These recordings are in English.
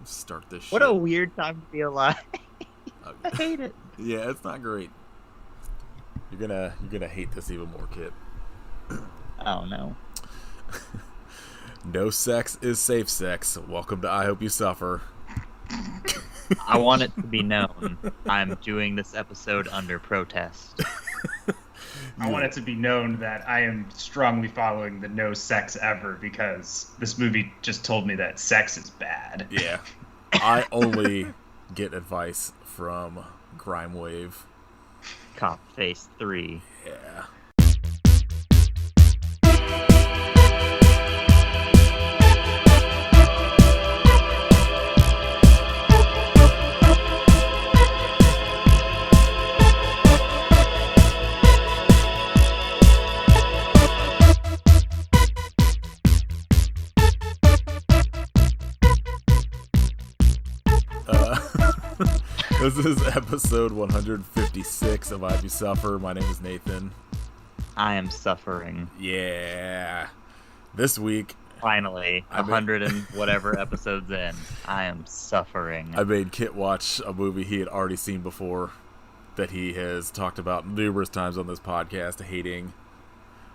Start this shit. What a weird time to be alive. I hate it. Yeah, it's not great. You're gonna hate this even more, Kit. Oh no. No sex is safe sex. Welcome to I Hope You Suffer. I want it to be known I'm doing this episode under protest. I want it to be known that I am strongly following the no sex ever because this movie just told me that sex is bad. Yeah. I only get advice from Grimewave. Cockface 3. Yeah. This is episode 156 of I Be Suffer. My name is Nathan. I am suffering. Yeah. This week, Finally, 100 and whatever episodes in, I am suffering. I made Kit watch a movie he had already seen before that he has talked about numerous times on this podcast, hating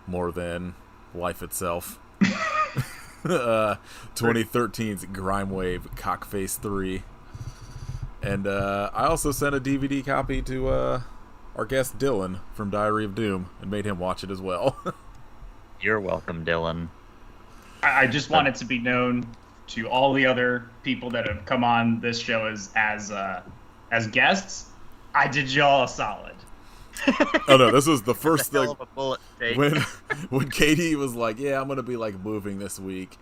more than life itself. 2013's Grimewave, Cockface 3. And I also sent a DVD copy to our guest Dylan from Diary of Doom and made him watch it as well. You're welcome, Dylan. I just want it to be known to all the other people that have come on this show as guests. I did y'all a solid. Oh no, this was the first thing when Katie was like, "Yeah, I'm gonna be like moving this week."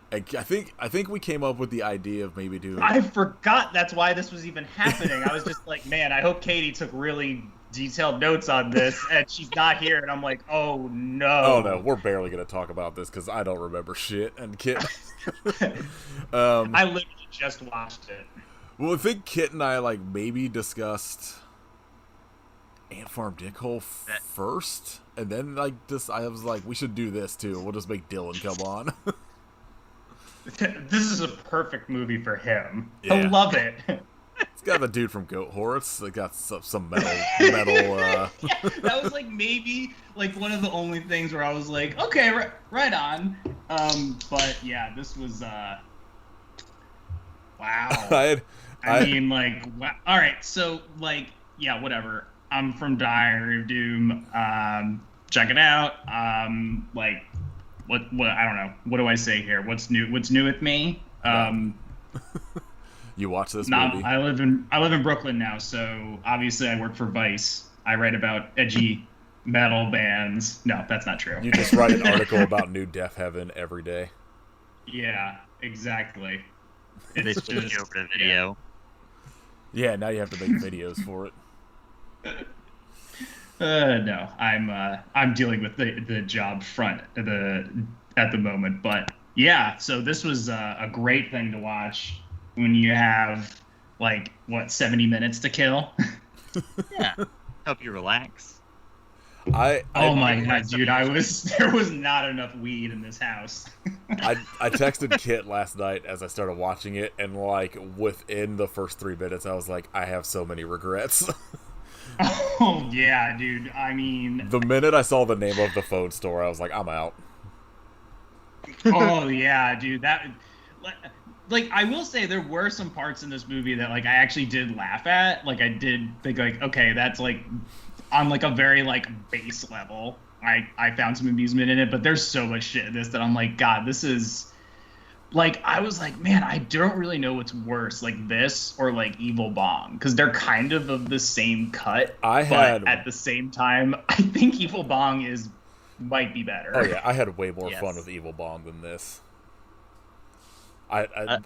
I think we came up with the idea of maybe doing. I forgot that's why this was even happening. I was just like, man, I hope Katie took really detailed notes on this, and she's not here. And I'm like, oh no. Oh no, we're barely gonna talk about this because I don't remember shit. And Kit, I literally just watched it. Well, I think Kit and I like maybe discussed Ant Farm Dickhole first, and then like this. I was like, we should do this too. We'll just make Dylan come on. This is a perfect movie for him. Yeah. He'll love it. It's got the dude from Goat Horse. They got some metal. Yeah, that was like maybe like one of the only things where I was like, okay, right on. But yeah, this was wow. I mean, like, wow. All right, so like, yeah, whatever. I'm from Diary of Doom. Check it out. Like. What I don't know. What do I say here? What's new with me? You watch this movie? I live in Brooklyn now, so obviously I work for Vice. I write about edgy metal bands. No, that's not true. You just write an article about New Death Heaven every day. Yeah, exactly. They switched you over to video. Yeah, now you have to make videos for it. No, I'm dealing with the job front at the moment, but yeah. So this was a great thing to watch when you have like 70 minutes to kill. Yeah, help you relax. Oh my god, dude! There was not enough weed in this house. I texted Kit last night as I started watching it, and like within the first 3 minutes, I was like, I have so many regrets. Oh yeah, dude. I mean, the minute I saw the name of the phone store, I was like, I'm out. Oh yeah, dude. That like I will say there were some parts in this movie that like I actually did laugh at. Like I did think like, okay, that's like on like a very like base level. I found some amusement in it, but there's so much shit in this that I'm like, God, this is like, I was like, man, I don't really know what's worse, like this or like Evil Bong, because they're kind of the same cut. But at the same time, I think Evil Bong might be better. Oh yeah, I had way more fun with Evil Bong than this.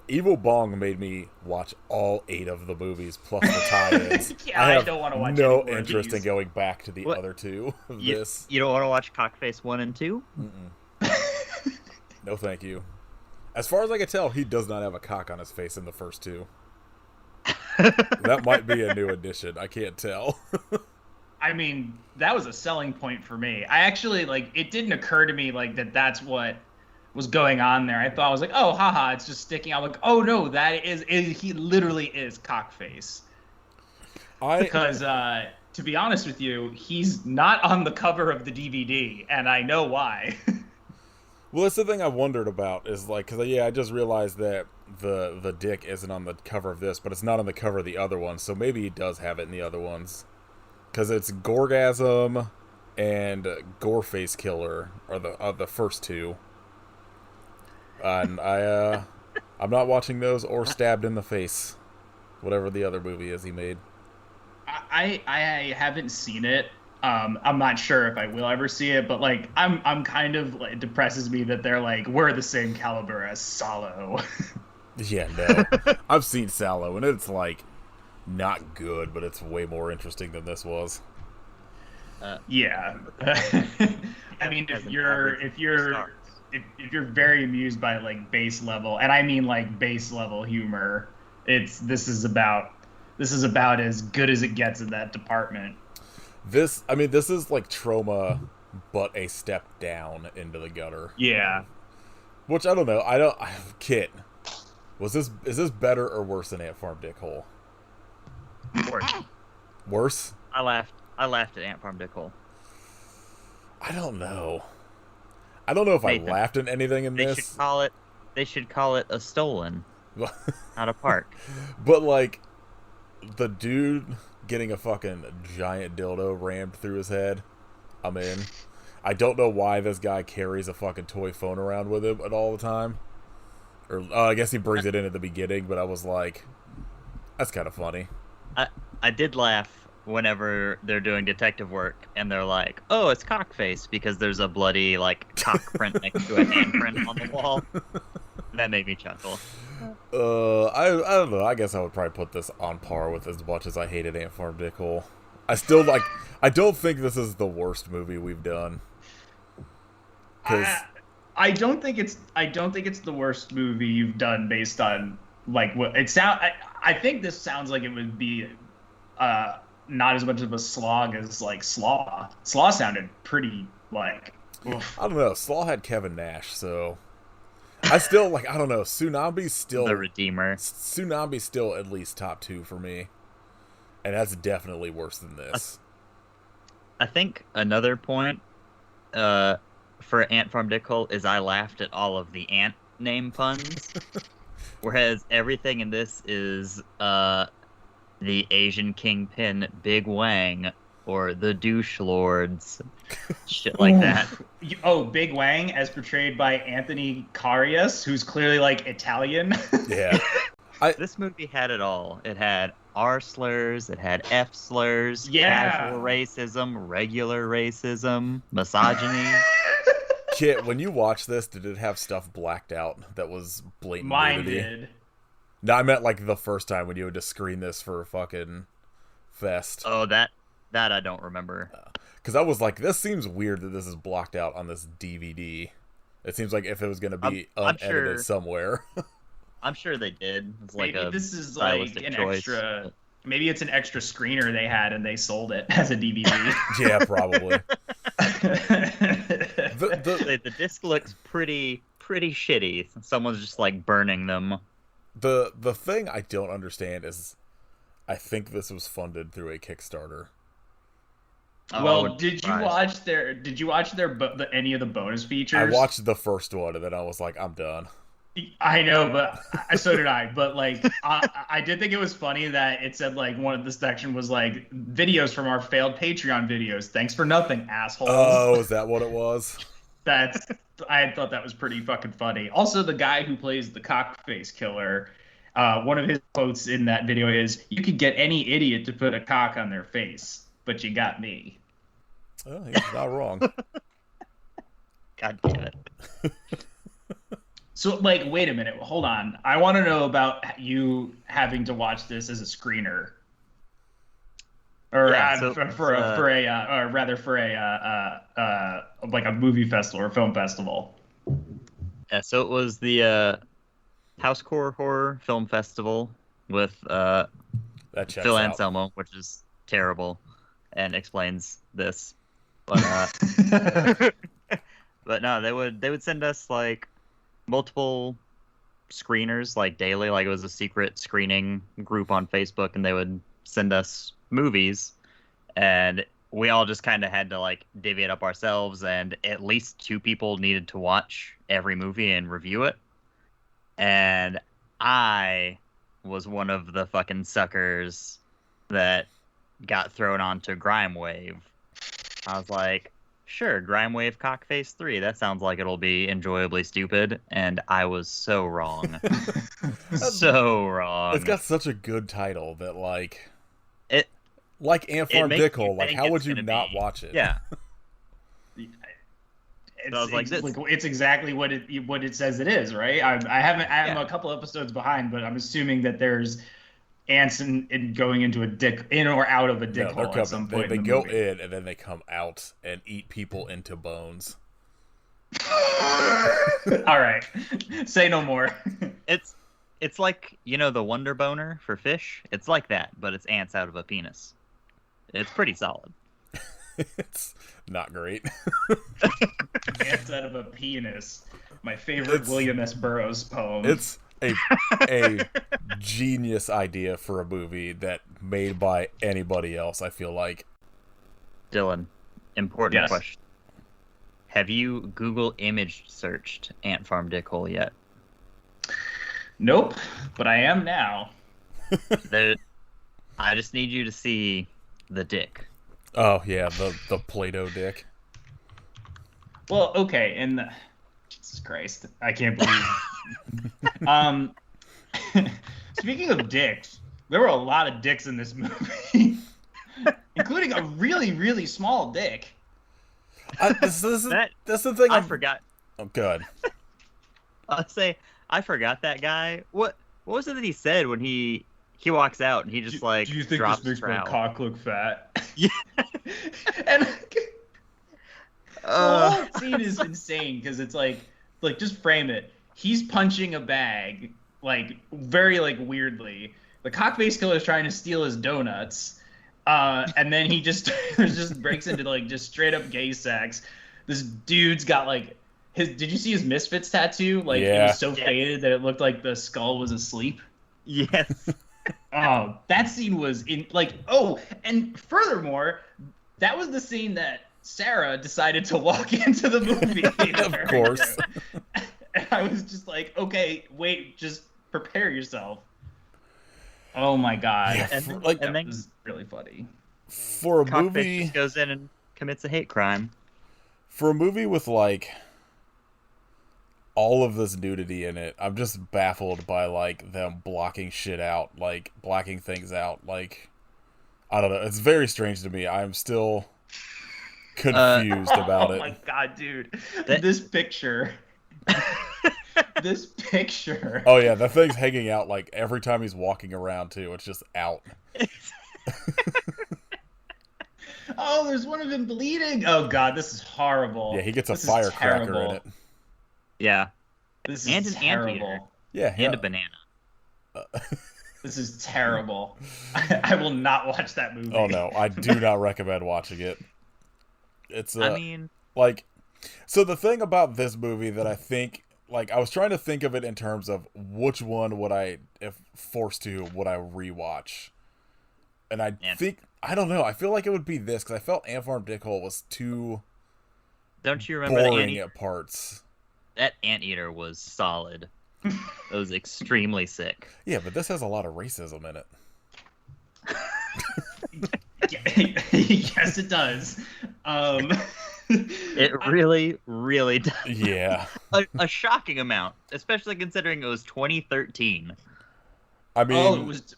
Evil Bong made me watch all 8 of the movies plus the tie-ins. Yeah, I don't want to watch no interest in going back to the other 2 of this. You don't want to watch Cockface 1 and 2? No, thank you. As far as I can tell, he does not have a cock on his face in the first 2. That might be a new addition. I can't tell. I mean, that was a selling point for me. I actually, like, it didn't occur to me, like, that's what was going on there. I thought I was like, oh, haha, it's just sticking out. Like, oh no, that is he literally is Cockface. Because to be honest with you, he's not on the cover of the DVD, and I know why. Well, that's the thing I wondered about is like, because yeah, I just realized that the dick isn't on the cover of this, but it's not on the cover of the other one, so maybe he does have it in the other ones. Because it's Gorgasm and Goreface Killer are the first two, and I'm not watching those or Stabbed in the Face, whatever the other movie is he made. I haven't seen it. I'm not sure if I will ever see it, but like I'm kind of like, it depresses me that they're like we're the same caliber as Salo. Yeah, no, I've seen Sallow and it's like not good, but it's way more interesting than this was. Yeah, I mean if you're very amused by like base level, and I mean like base level humor, this is about as good as it gets in that department. This is like Trauma, but a step down into the gutter. Yeah. Which I don't know. Kit, is this better or worse than Ant Farm Dick Hole? Worse. Worse? I laughed at Ant Farm Dick Hole. I don't know. I don't know if Nathan, I laughed at anything in this. They should call it a stolen, not a park. But like, the dude getting a fucking giant dildo rammed through his head, I'm in. I don't know why this guy carries a fucking toy phone around with him at all the time. Or I guess he brings it in at the beginning, but I was like, that's kind of funny. I did laugh whenever they're doing detective work and they're like, oh, it's Cockface, because there's a bloody like cock print next to a hand print on the wall. That made me chuckle. I don't know. I guess I would probably put this on par with as much as I hated Ant Farm Dick Hole. I don't think this is the worst movie we've done. I don't think it's the worst movie you've done based on like what it sound. I think this sounds like it would be not as much of a slog as like Slaw. Slaw sounded pretty like. Oof. I don't know. Slaw had Kevin Nash, so. I still like. I don't know. Tsunami's still the redeemer. Tsunami's still at least top 2 for me, and that's definitely worse than this. I think another point for Ant Farm Dick Hole is I laughed at all of the ant name puns, whereas everything in this is the Asian Kingpin Big Wang or the Douche Lords, shit like that. Oh, Big Wang, as portrayed by Anthony Carias, who's clearly like Italian. Yeah. This movie had it all. It had R slurs, it had F slurs, yeah. Casual racism, regular racism, misogyny. Kit, when you watch this, did it have stuff blacked out that was blatant Mine nudity? did. No, I meant like the first time when you had to screen this for a fucking fest. Oh, that I don't remember. Because I was like, this seems weird that this is blocked out on this DVD. It seems like if it was going to be unedited somewhere. I'm sure they did. It's like maybe this is like an extra. Maybe it's an extra screener they had and they sold it as a DVD. Yeah, probably. The disc looks pretty shitty. Someone's just like burning them. The thing I don't understand is, I think this was funded through a Kickstarter. Well, did you watch any of the bonus features? I watched the first one and then I was like, I'm done. I know, but so did I. But like, I did think it was funny that it said like one of the section was like videos from our failed Patreon videos. Thanks for nothing, assholes. Oh, is that what it was? I thought that was pretty fucking funny. Also, the guy who plays the Cockface Killer, one of his quotes in that video is, "You could get any idiot to put a cock on their face, but you got me." Well, he's not wrong. God damn it. So, like, wait a minute. Hold on. I want to know about you having to watch this as a screener, or for a movie festival or film festival. Yeah. So it was the Housecore Horror Film Festival with Phil Anselmo, which is terrible, and explains this. But but no, they would send us like multiple screeners like daily. Like it was a secret screening group on Facebook, and they would send us movies, and we all just kind of had to like divvy it up ourselves, and at least 2 people needed to watch every movie and review it. And I was one of the fucking suckers that got thrown onto Grimewave. I was like, sure, Grimewave Cockface 3. That sounds like it'll be enjoyably stupid. And I was so wrong. So wrong. It's got such a good title that, like... Like Ant Farm Dickhole, like, how would you not watch it? Yeah. It's exactly what it says it is, right? I'm a couple episodes behind, but I'm assuming that there's ants in going into a dick in or out of a dick hole at some point. They go in and then they come out and eat people into bones. All right, say no more. It's like, you know, the Wonder Boner for fish. It's like that, but it's ants out of a penis. It's pretty solid. It's not great. Ants out of a penis. My favorite William S. Burroughs poem. It's a genius idea for a movie that made by anybody else, I feel like. Dylan, important question. Have you Google image searched Ant Farm Dickhole yet? Nope, but I am now. I just need you to see the dick. Oh, yeah, the Play-Doh dick. Well, okay, and Jesus Christ, I can't believe. Speaking of dicks, there were a lot of dicks in this movie, including a really, really small dick. That's the thing. I forgot. Oh, good. I'll say I forgot that guy. What was it that he said when he walks out and he just like do you think drops this makes my cock look fat? Yeah. And the whole scene is insane because it's like just frame it. He's punching a bag like very like weirdly. The Cockface killer is trying to steal his donuts, and then he just breaks into like just straight up gay sex. This dude's got like did you see his Misfits tattoo? Like it was so faded that it looked like the skull was asleep. Yes. Oh, that scene was in like and furthermore, that was the scene that Sarah decided to walk into the movie theater. Of course. And I was just like, okay, wait, just prepare yourself. Oh my god. Yeah, that was really funny. For a movie just goes in and commits a hate crime. For a movie with like all of this nudity in it, I'm just baffled by like them blocking shit out, like blacking things out. Like I don't know, it's very strange to me. I'm still confused about it. Oh my god, dude, this picture. This picture. Oh yeah, that thing's hanging out like every time he's walking around too. It's just out. Oh, there's one of him bleeding. Oh god, this is horrible. Yeah, he gets a firecracker in it. Yeah. This and is an terrible. anteater. Yeah. And a banana. This is terrible. I will not watch that movie. Oh no, I do not recommend watching it. It's I mean, like, so the thing about this movie that I think, like, I was trying to think of it in terms of which one would I, if forced to, would I rewatch? And I don't know, I feel like it would be this, because I felt Ant Farm Dickhole was too don't you remember boring at parts. That anteater was solid. It was extremely sick. Yeah, but this has a lot of racism in it. Yes, it does. It really, really does. Yeah. A shocking amount, especially considering it was 2013. I mean,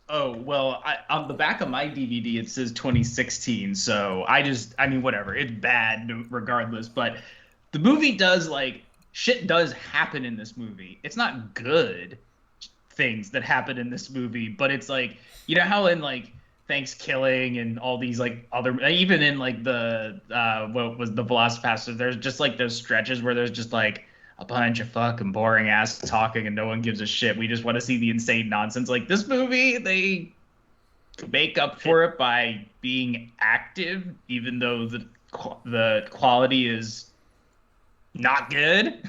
on the back of my DVD it says 2016, so I mean, whatever, it's bad regardless, but the movie does, like, shit does happen in this movie. It's not good things that happen in this movie, but it's like, you know how in like Thanksgiving and all these like other, even in like the what was the Velocipaster, there's just like those stretches where there's just like a bunch of fucking boring ass talking and no one gives a shit. We just want to see the insane nonsense. Like this movie, they make up for it by being active, even though the quality is not good.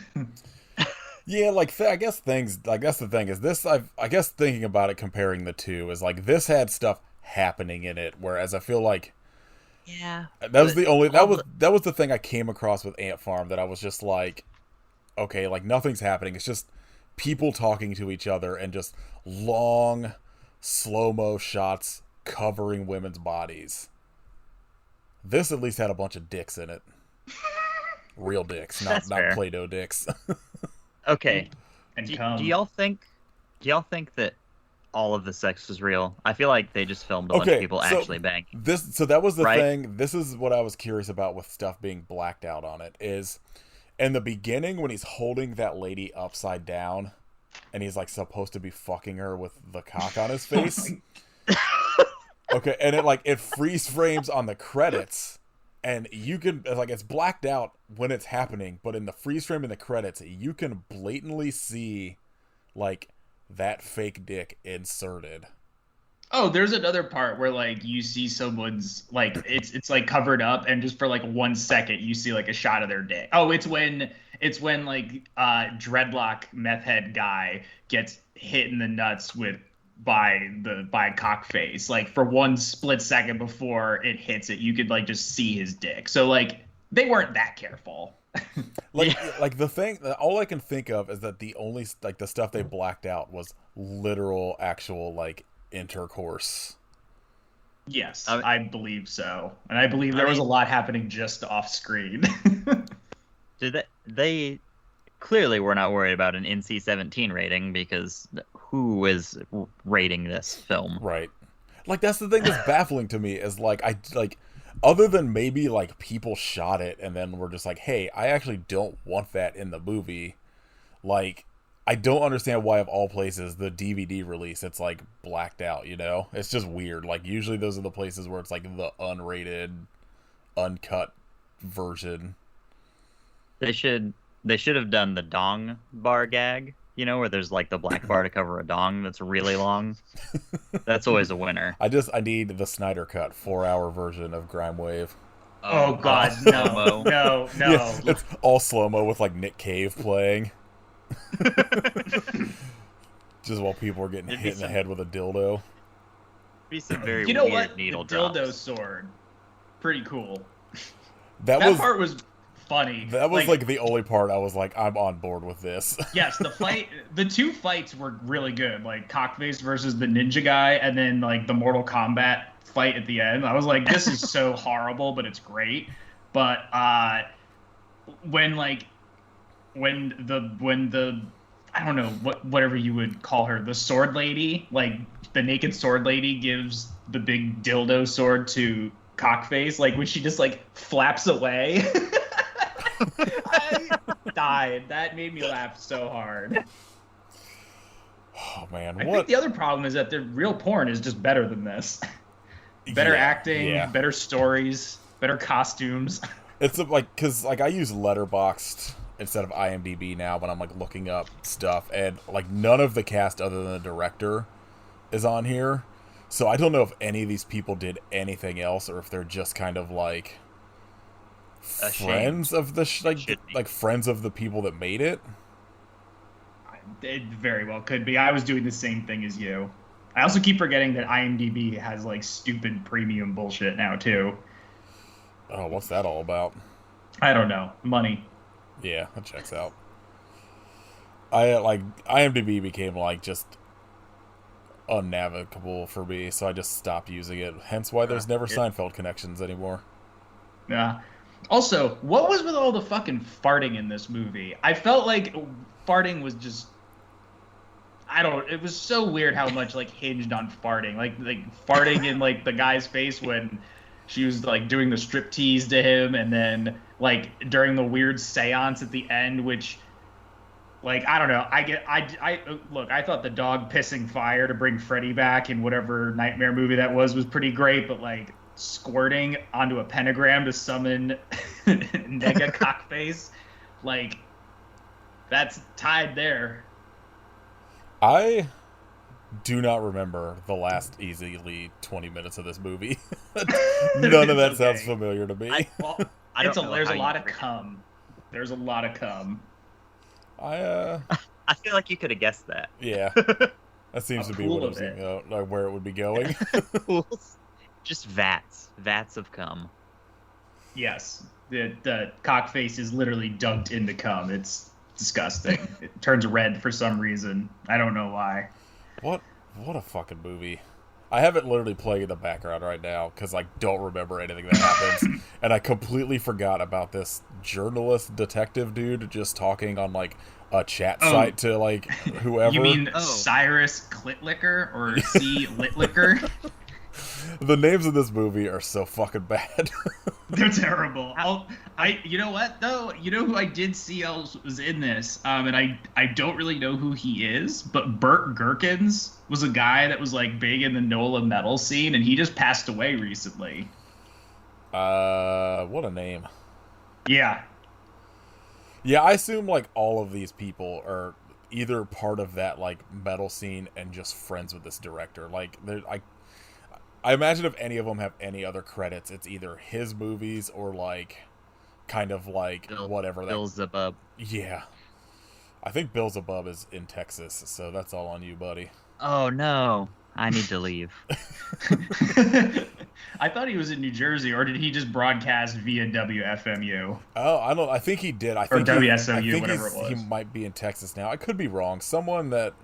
Yeah, like I guess things. I guess the thing is this. I guess thinking about it, comparing the two is like this had stuff happening in it, whereas I feel like Yeah. that was the only all the- that was the thing I came across with Ant Farm that I was just like, okay, like nothing's happening. It's just people talking to each other and just long slow-mo shots covering women's bodies. This at least had a bunch of dicks in it. Real dicks, That's not fair. Play-Doh dicks. Okay. And Do come. y'all think? Do y'all think that all of the sex was real? I feel like they just filmed a bunch of Okay, people so actually banging. so that was the Right? thing. This is what I was curious about with stuff being blacked out on it is in the beginning when he's holding that lady upside down and he's like supposed to be fucking her with the cock on his face. Okay, and it freeze frames on the credits and you can like it's blacked out when it's happening, but in the freeze frame in the credits you can blatantly see like that fake dick inserted. Oh, there's another part where like you see someone's like it's like covered up and just for like 1 second you see like a shot of their dick. Oh, it's when like dreadlock meth head guy gets hit in the nuts by Cockface. Like for 1 split second before it hits it, you could like just see his dick. So like they weren't that careful. Like the thing, all I can think of is that the only like the stuff they blacked out was literal, actual like intercourse. Yes, I mean- I believe so, and I believe there was a lot happening just off screen. Did they clearly were not worried about an NC-17 rating because who is rating this film? Right. Like that's the thing that's baffling to me is like I like other than maybe like people shot it and then we're just like, hey, I actually don't want that in the movie. Like I don't understand why of all places the DVD release it's like blacked out, you know? It's just weird. Like usually those are the places where it's like the unrated, uncut version. They should have done the dong bar gag, you know, where there's like the black bar to cover a dong that's really long. That's always a winner. I need the Snyder Cut 4-hour version of Grimewave. Oh God, no, slow-mo. no. Yeah, it's all slow-mo with like Nick Cave playing. Just while people are getting It'd be hit in the head with a dildo. Be some very You know weird what? needle The dildo drops. sword, pretty cool. That That was part was funny. that was like the only part I was like, I'm on board with this. Yes, the two fights were really good. Like Cockface versus the ninja guy, and then like the Mortal Kombat fight at the end. I was like, this is so horrible, but it's great. But when the I don't know whatever you would call her, the sword lady, like the naked sword lady gives the big dildo sword to Cockface, like when she just like flaps away. I died. That made me laugh so hard. Oh man, I what? think the other problem is that the real porn is just better than this. Better Yeah, acting, yeah. better stories, better costumes. It's like because like I use Letterboxd instead of IMDb now when I'm like looking up stuff, and like none of the cast other than the director is on here, so I don't know if any of these people did anything else or if they're just kind of like friends of the Should be. like friends of the people that made it. It very well could be. I was doing the same thing as you. I also keep forgetting that IMDb has like stupid premium bullshit now too. Oh, what's that all about? I don't know. Money. Yeah, that checks out. I like IMDb became like just unnavigable for me, so I just stopped using it. Hence why there's never Seinfeld connections anymore. Yeah. Also, what was with all the fucking farting in this movie? I felt like farting was just it was so weird how much like hinged on farting. Like farting in like the guy's face when she was like doing the strip tease to him, and then like during the weird seance at the end, which like I don't know. I look, I thought the dog pissing fire to bring Freddy back in whatever nightmare movie that was pretty great, but like squirting onto a pentagram to summon Nega Cockface, like that's tied there. I do not remember the last easily 20 minutes of this movie. None of that It's sounds okay. familiar to me. Well, I don't know there's how a lot you of forget. cum. There's a lot of cum. I feel like you could have guessed that. Yeah, that seems A to be what pool it was, of like where it would be going. Pools. Just vats of cum. Yes, the cockface is literally dunked into cum. It's disgusting. It turns red for some reason. I don't know why. What a fucking movie. I have it literally playing in the background right now because I don't remember anything that happens, and I completely forgot about this journalist detective dude just talking on like a chat site to like whoever. You mean Cyrus Clitlicker or C Litlicker? The names of this movie are so fucking bad. They're terrible. You know what though? You know who I did see else was in this, and I don't really know who he is, but Burt Gherkins was a guy that was like big in the NOLA metal scene, and he just passed away recently. What a name. Yeah. Yeah, I assume like all of these people are either part of that like metal scene and just friends with this director. Like I imagine if any of them have any other credits, it's either his movies or like kind of like whatever. Beelzebub. Yeah. I think Beelzebub is in Texas, so that's all on you, buddy. Oh no, I need to leave. I thought he was in New Jersey, or did he just broadcast via WFMU? Oh, I don't. I think he did. I or think WSMU, whatever it was. He might be in Texas now. I could be wrong. Someone that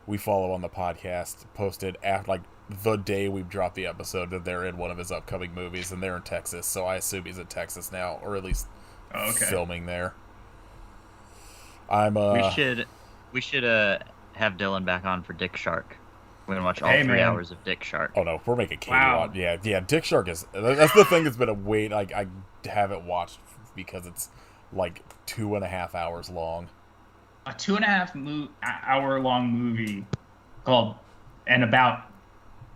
we follow on the podcast posted after like the day we dropped the episode that they're in one of his upcoming movies, and they're in Texas. So I assume he's in Texas now, or at least filming there. We should have Dylan back on for Dick Shark. We're gonna watch all 3 hours of Dick Shark. Oh no, we're making Katie watch. Yeah, Dick Shark that's the thing that's been a wait. Like I haven't watched because it's like 2.5 hours long. A 2.5 hour long movie called and about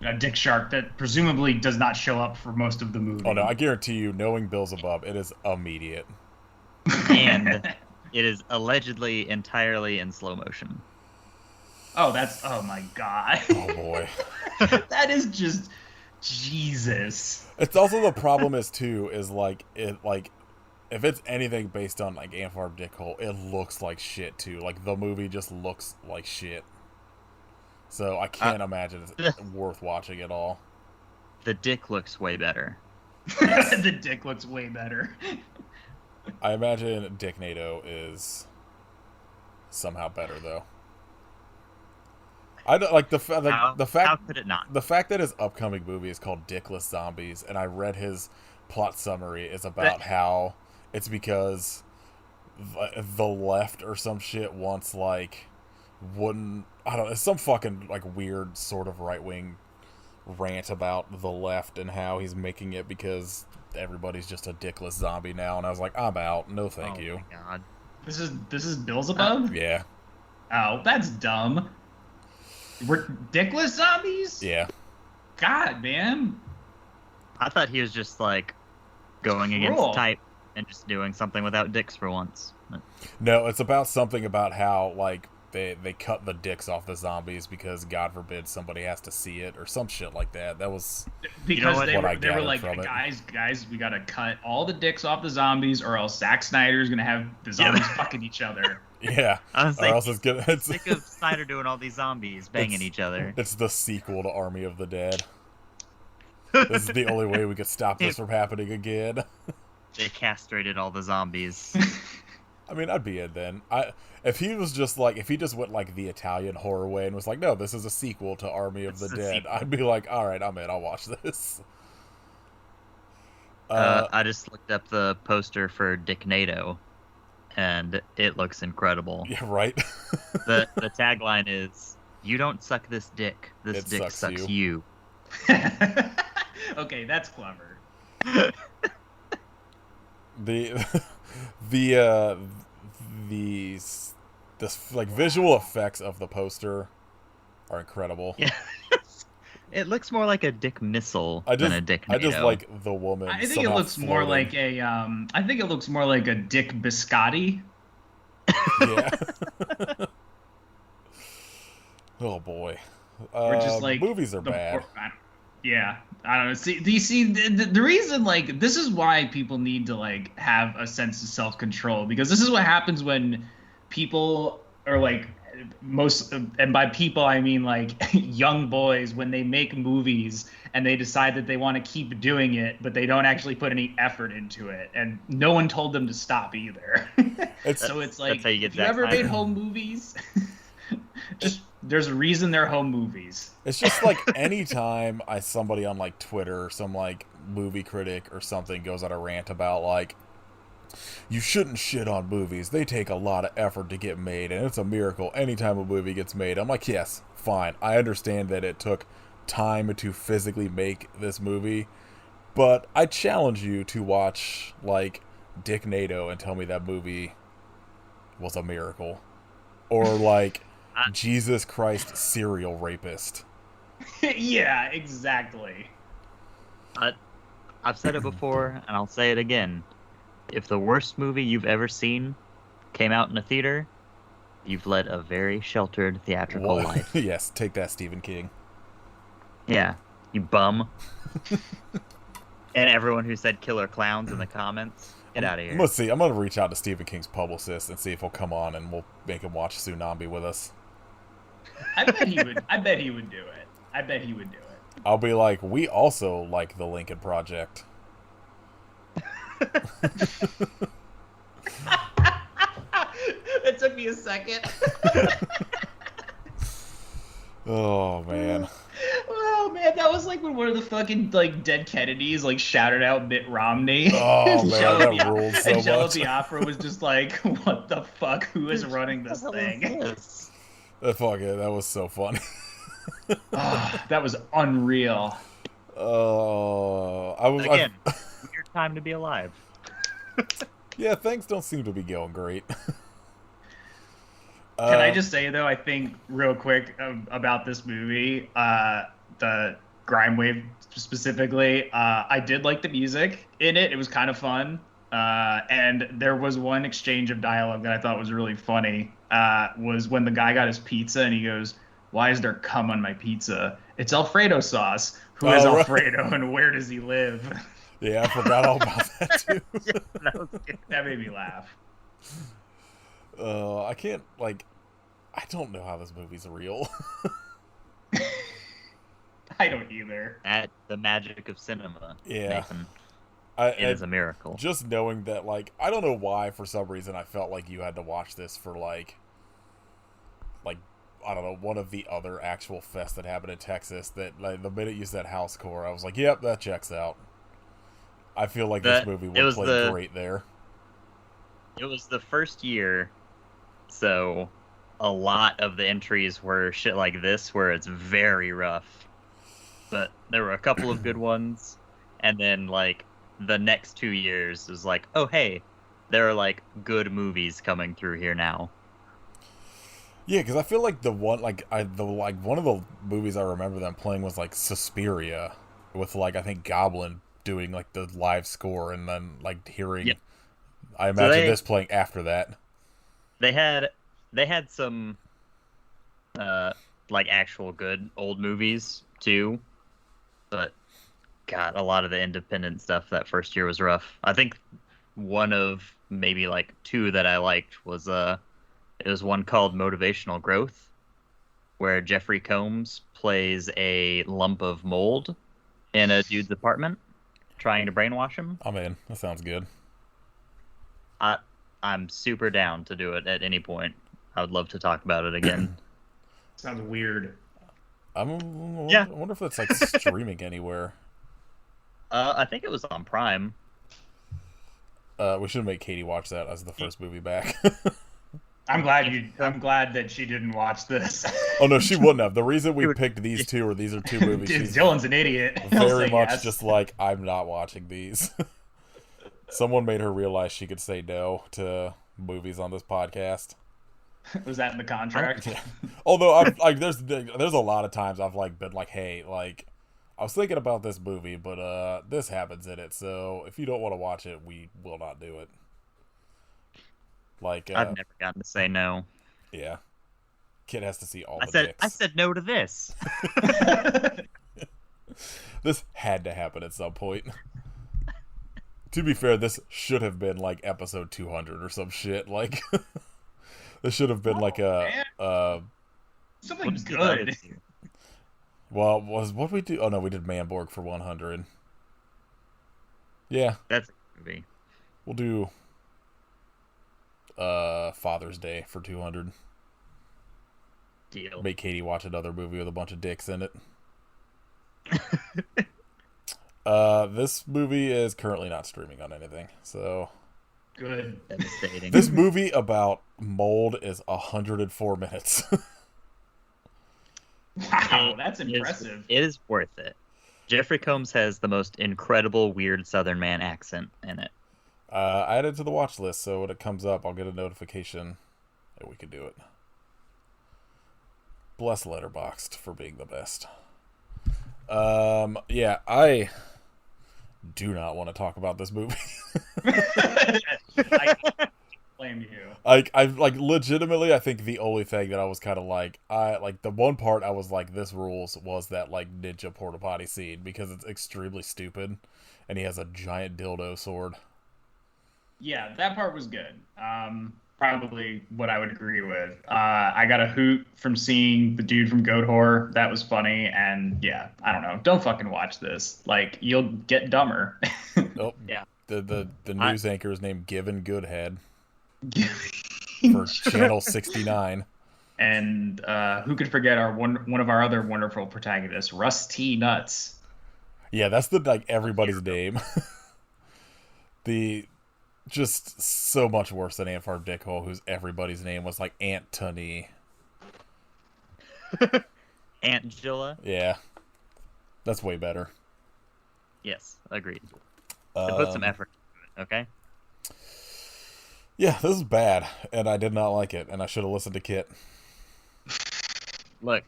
a Dick Shark that presumably does not show up for most of the movie. Oh no, I guarantee you, knowing Beelzebub, it is immediate. And it is allegedly entirely in slow motion. Oh my god. Oh boy. That is just Jesus. It's also the problem is like if it's anything based on like Ant Farm Dickhole, it looks like shit too. Like the movie just looks like shit. So I can't imagine it's worth watching at all. The dick looks way better. The dick looks way better. I imagine Dick NATO is somehow better though. I don't like the fact. How could it not? The fact that his upcoming movie is called Dickless Zombies, and I read his plot summary is about how it's because the left or some shit wants like it's some fucking like weird sort of right wing rant about the left and how he's making it because everybody's just a dickless zombie now, and I was like, I'm out. No, thank you. Oh my god. This is Beelzebub? Yeah. Oh, that's dumb. We're dickless zombies? Yeah. God, man. I thought he was just like going against type and just doing something without dicks for once. No, it's about something about how like they cut the dicks off the zombies because God forbid somebody has to see it or some shit like that. That was because they were like, guys, we gotta cut all the dicks off the zombies or else Zack Snyder's gonna have the zombies fucking each other. Yeah, I was like, or else it's sick of Snyder doing all these zombies banging each other. It's the sequel to Army of the Dead. This is the only way we could stop this from happening again. They castrated all the zombies. I mean, I'd be in then. If he just went like the Italian horror way and was like, no, this is a sequel to Army of the Dead, I'd be like, all right, I'm in. I'll watch this. I just looked up the poster for Dick NATO, and it looks incredible. Yeah, right. The tagline is, "You don't suck this dick. This dick sucks you." Okay, that's clever. The like visual effects of the poster are incredible. Yeah. It looks more like a dick missile than a dick NATO. I just like the woman. I think it looks more like a I think it looks more like a Dick Biscotti. Yeah. Oh boy. Or just like movies are bad. Yeah, I don't know. See, do you see the reason? Like, this is why people need to like have a sense of self-control, because this is what happens when people are like most, and by people I mean like young boys, when they make movies and they decide that they want to keep doing it, but they don't actually put any effort into it, and no one told them to stop either. So it's like, how you get if you Zack ever Snyder. made home movies, just there's a reason they're home movies. It's just like anytime somebody on like Twitter, some like movie critic or something goes on a rant about like, you shouldn't shit on movies. They take a lot of effort to get made, and it's a miracle anytime a movie gets made. I'm like, yes, fine. I understand that it took time to physically make this movie, but I challenge you to watch like Dick NATO and tell me that movie was a miracle. Or like Jesus Christ, Serial Rapist. Yeah, exactly. I've said it before, and I'll say it again. If the worst movie you've ever seen came out in a theater, you've led a very sheltered theatrical life. Yes, take that, Stephen King. Yeah, you bum. And everyone who said killer clowns in the comments, get out of here. Let's see. I'm going to reach out to Stephen King's publicist and see if he'll come on and we'll make him watch Tsunami with us. I bet he would. I bet he would do it. I bet he would do it. I'll be like, we also like the Lincoln Project. It took me a second. Oh man. Oh man, that was like when one of the fucking like dead Kennedys like shouted out Mitt Romney. Oh And man, that ruled so and Jello much. Biafra was just like, "What the fuck? Who is running this thing?" Fuck it, that was so funny. Oh, that was unreal. Again, weird time to be alive. Yeah, things don't seem to be going great. Can I just say though, I think real quick about this movie, the Grimewave specifically, I did like the music in it. It was kind of fun, and there was one exchange of dialogue that I thought was really funny. Was when the guy got his pizza and he goes, "Why is there cum on my pizza? It's Alfredo sauce. Who is right. Alfredo and where does he live?" Yeah, I forgot all about that too. That was good. That made me laugh. I can't, like, I don't know how this movie's real. I don't either. At the magic of cinema, Yeah. Nathan. It is a miracle. Just knowing that, like, I don't know why, for some reason, I felt like you had to watch this for, like, I don't know, one of the other actual fests that happened in Texas, that, like, the minute you said housecore, I was like, yep, that checks out. I feel like this movie would play great there. It was the first year, so a lot of the entries were shit like this, where it's very rough. But there were a couple of good ones, and then, like, the next 2 years was like, oh, hey, there are, like, good movies coming through here now. Yeah, because I feel like one of the movies I remember them playing was, like, Suspiria, with, like, I think Goblin doing, like, the live score, and then, like, hearing... Yep. I imagine this playing after that. They had some, like, actual good old movies, too. But, God, a lot of the independent stuff that first year was rough. I think one of maybe, like, two that I liked was, it was one called Motivational Growth, where Jeffrey Combs plays a lump of mold in a dude's apartment, trying to brainwash him. I'm in. That sounds good. I'm super down to do it at any point. I would love to talk about it again. Sounds weird. I wonder if that's, like, streaming anywhere. I think it was on Prime. We should make Katie watch that as the first movie back. I'm glad that she didn't watch this. Oh no, she wouldn't have. The reason we picked these two, or these are two movies, Dude, she's Dylan's an idiot. very much just like, I'm not watching these. Someone made her realize she could say no to movies on this podcast. Was that in the contract? Yeah. Although I've, like, there's a lot of times I've, like, been like, hey, like, I was thinking about this movie, but this happens in it, so if you don't want to watch it, we will not do it. Like, I've never gotten to say no. Yeah. Kid has to see all the dicks. I said no to this. This had to happen at some point. To be fair, this should have been, like, episode 200 or some shit. Like, This should have been like man. a Something What's the good. others here? well, was what we do? Oh no, we did Manborg for 100. Yeah, That's a movie. we'll do Father's Day for 200. Deal. Make Katie watch another movie with a bunch of dicks in it. This movie is currently not streaming on anything, so Good. Devastating. this movie about mold is 104 minutes. Wow, that's It is- impressive. It is worth it. Jeffrey Combs has the most incredible weird Southern man accent in it. I added it to the watch list, so when it comes up, I'll get a notification that we can do it. Bless Letterboxd for being the best. Yeah, I do not want to talk about this movie. I blame you. I like legitimately. I think the only thing that I was kind of like, the one part I was like, this rules, was that like ninja porta potty scene because it's extremely stupid, and he has a giant dildo sword. Yeah, that part was good. Probably what I would agree with. I got a hoot from seeing the dude from Goat Whore. That was funny, and yeah, I don't know. Don't fucking watch this. Like, you'll get dumber. Oh, Yeah. The news anchor is named Given Goodhead for Channel 69. And who could forget our one of our other wonderful protagonists, Rusty Nuts. Yeah, that's the like everybody's name. The just so much worse than Ant Farm Dickhole, whose everybody's name was like Antony. Angela? Yeah, that's way better. Yes, agreed. Put some Um, effort into it, okay? Yeah, this is bad, and I did not like it, and I should have listened to Kit. Look,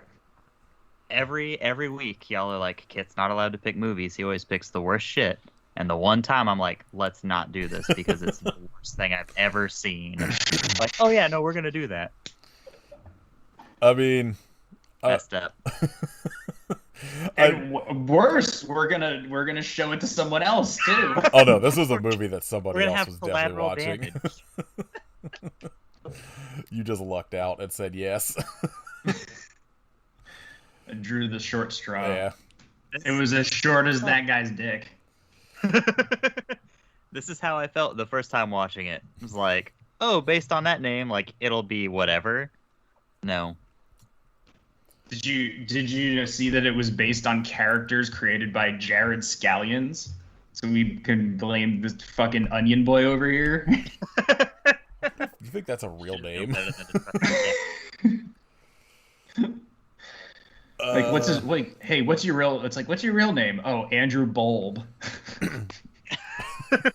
every week y'all are like, Kit's not allowed to pick movies. He always picks the worst shit. And the one time I'm like, let's not do this because it's the worst thing I've ever seen. Like, oh yeah, no, we're gonna do that. I mean, Messed up. And worse, we're gonna show it to someone else too. oh no, this was a movie that We're somebody gonna else have was definitely collateral watching. damage. You just lucked out and said yes. I drew the short straw. Yeah. It was as short as that guy's dick. This is how I felt the first time watching it. It was like, oh, based on that name, like it'll be whatever. No. Did you see that it was based on characters created by Jared Scallions? So we can blame this fucking onion boy over here. You think that's a real name? Like, what's his wait? Hey, what's your real? It's like, what's your real name? Oh, Andrew Bulb. That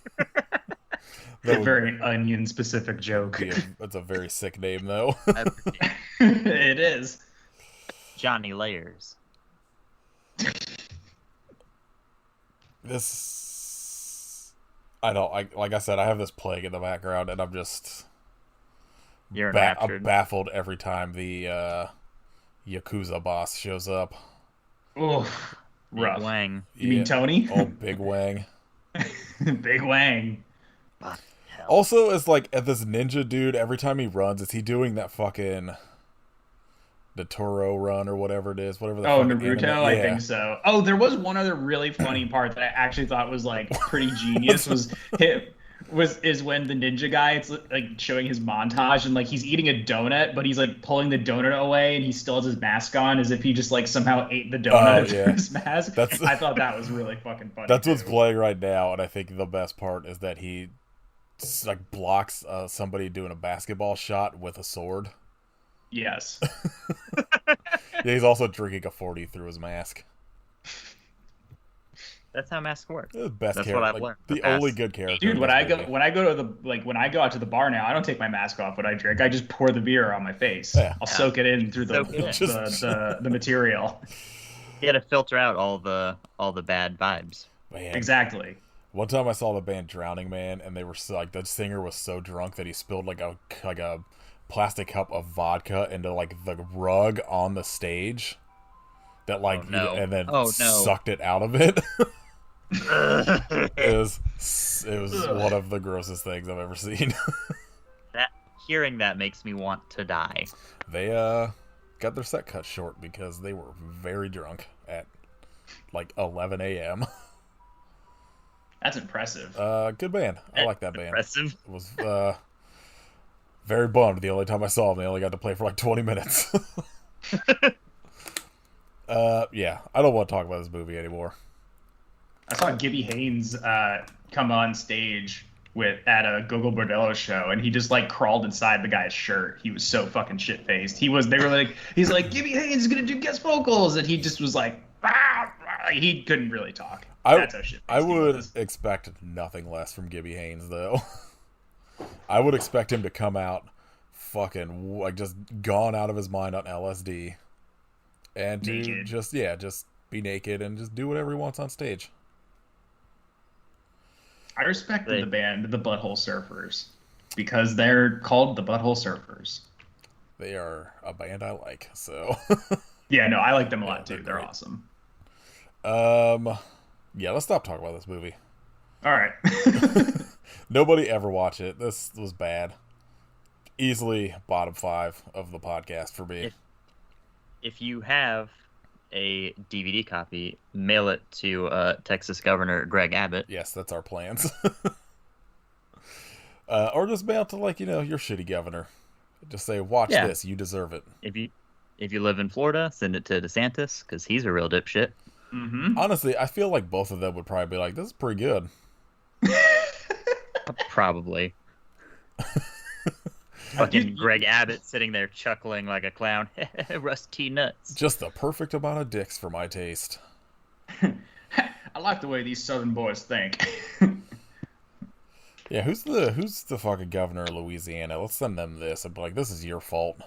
A would very onion specific joke. be that's a very sick name, though. It is. Johnny Layers. This, I don't. Like I said, I have this plague in the background, and I'm just You're I'm enraptured. baffled every time the Yakuza boss shows up. Oh, Big rough. Wang. You mean Tony? Oh, Big Wang. Big Wang. Fuck, hell. Also, as like at this ninja dude, every time he runs, is he doing that fucking the Toro run or whatever it is? Whatever the Oh, fucking Naruto? anime- I yeah. think so. Oh, there was one other really funny part that I actually thought was like pretty genius. Is when the ninja guy, it's like showing his montage and like he's eating a donut, but he's like pulling the donut away and he still has his mask on as if he just like somehow ate the donut through yeah. his mask. That's- I thought that was really fucking funny. That's what's too. playing right now, and I think the best part is that he like blocks somebody doing a basketball shot with a sword. Yes. Yeah, he's also drinking a 40 through his mask. That's how masks work. The best That's character, what I've like, learned the the past- only good character. Dude, in when this I movie. when I go out to the bar now, I don't take my mask off when I drink. I just pour the beer on my face. Yeah. I'll soak it in through Soak it in. the material. You got to filter out all the bad vibes. Man, Exactly. one time I saw the band Drowning Man, and they were so, like the singer was so drunk that he spilled like a plastic cup of vodka into like the rug on the stage. That like Oh, no. and then Oh, no. sucked it out of it. It was one of the grossest things I've ever seen. That hearing that makes me want to die. They got their set cut short because they were very drunk at like 11 a.m. That's impressive. Good band. I like that band. Impressive. It was very bummed the only time I saw them. They only got to play for like 20 minutes. Yeah, I don't want to talk about this movie anymore. I saw Gibby Haynes come on stage at a Gogo Bordello show, and he just like crawled inside the guy's shirt. He was so fucking shit faced. He's like, Gibby Haynes is gonna do guest vocals, and he just was like, he couldn't really talk. That's how shit faced I would he was. expect nothing less from Gibby Haynes, though. I would expect him to come out fucking like just gone out of his mind on LSD, and to Naked. just be naked and just do whatever he wants on stage. I respect the band, the Butthole Surfers, because they're called the Butthole Surfers. They are a band I like, so. Yeah, no, I like them a lot Yeah, too. they're They're great. awesome. Yeah, let's stop talking about this movie. All right. Nobody ever watched it. This was bad. Easily bottom 5 of the podcast for me. If you have a DVD copy, mail it to Texas Governor Greg Abbott. Yes, that's our plans. Or just mail it to your shitty governor. Just say, watch this, you deserve it. If you live in Florida, send it to DeSantis because he's a real dipshit. Mm-hmm. Honestly, I feel like both of them would probably be like, this is pretty good. Probably. Fucking Greg Abbott sitting there chuckling like a clown. Rusty nuts. Just the perfect amount of dicks for my taste. I like the way these Southern boys think. Yeah, who's the fucking governor of Louisiana? Let's send them this and be like, this is your fault.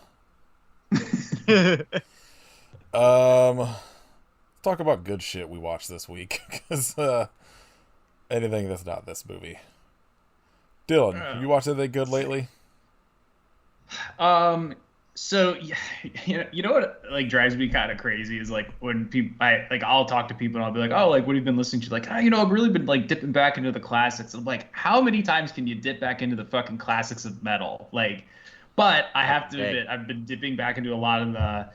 Talk about good shit we watched this week, because anything that's not this movie. Dylan, you watched anything good lately? So you know what like drives me kind of crazy is like when people I'll talk to people and I'll be like, oh, like what have you been listening to? Like, I've really been like dipping back into the classics. I'm like, how many times can you dip back into the fucking classics of metal? Like, but I have to admit, I've been dipping back into a lot of the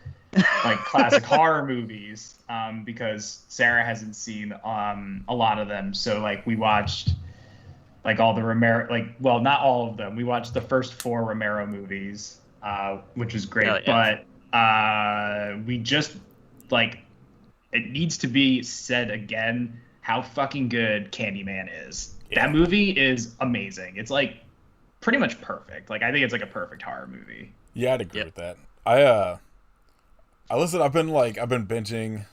like classic horror movies because Sarah hasn't seen a lot of them. So like we watched like all the Romero, not all of them. We watched the first 4 Romero movies, which was great. Yeah. But we just it needs to be said again how fucking good Candyman is. Yeah. That movie is amazing. It's like pretty much perfect. Like I think it's like a perfect horror movie. Yeah, I'd agree with that. I listen. I've been binging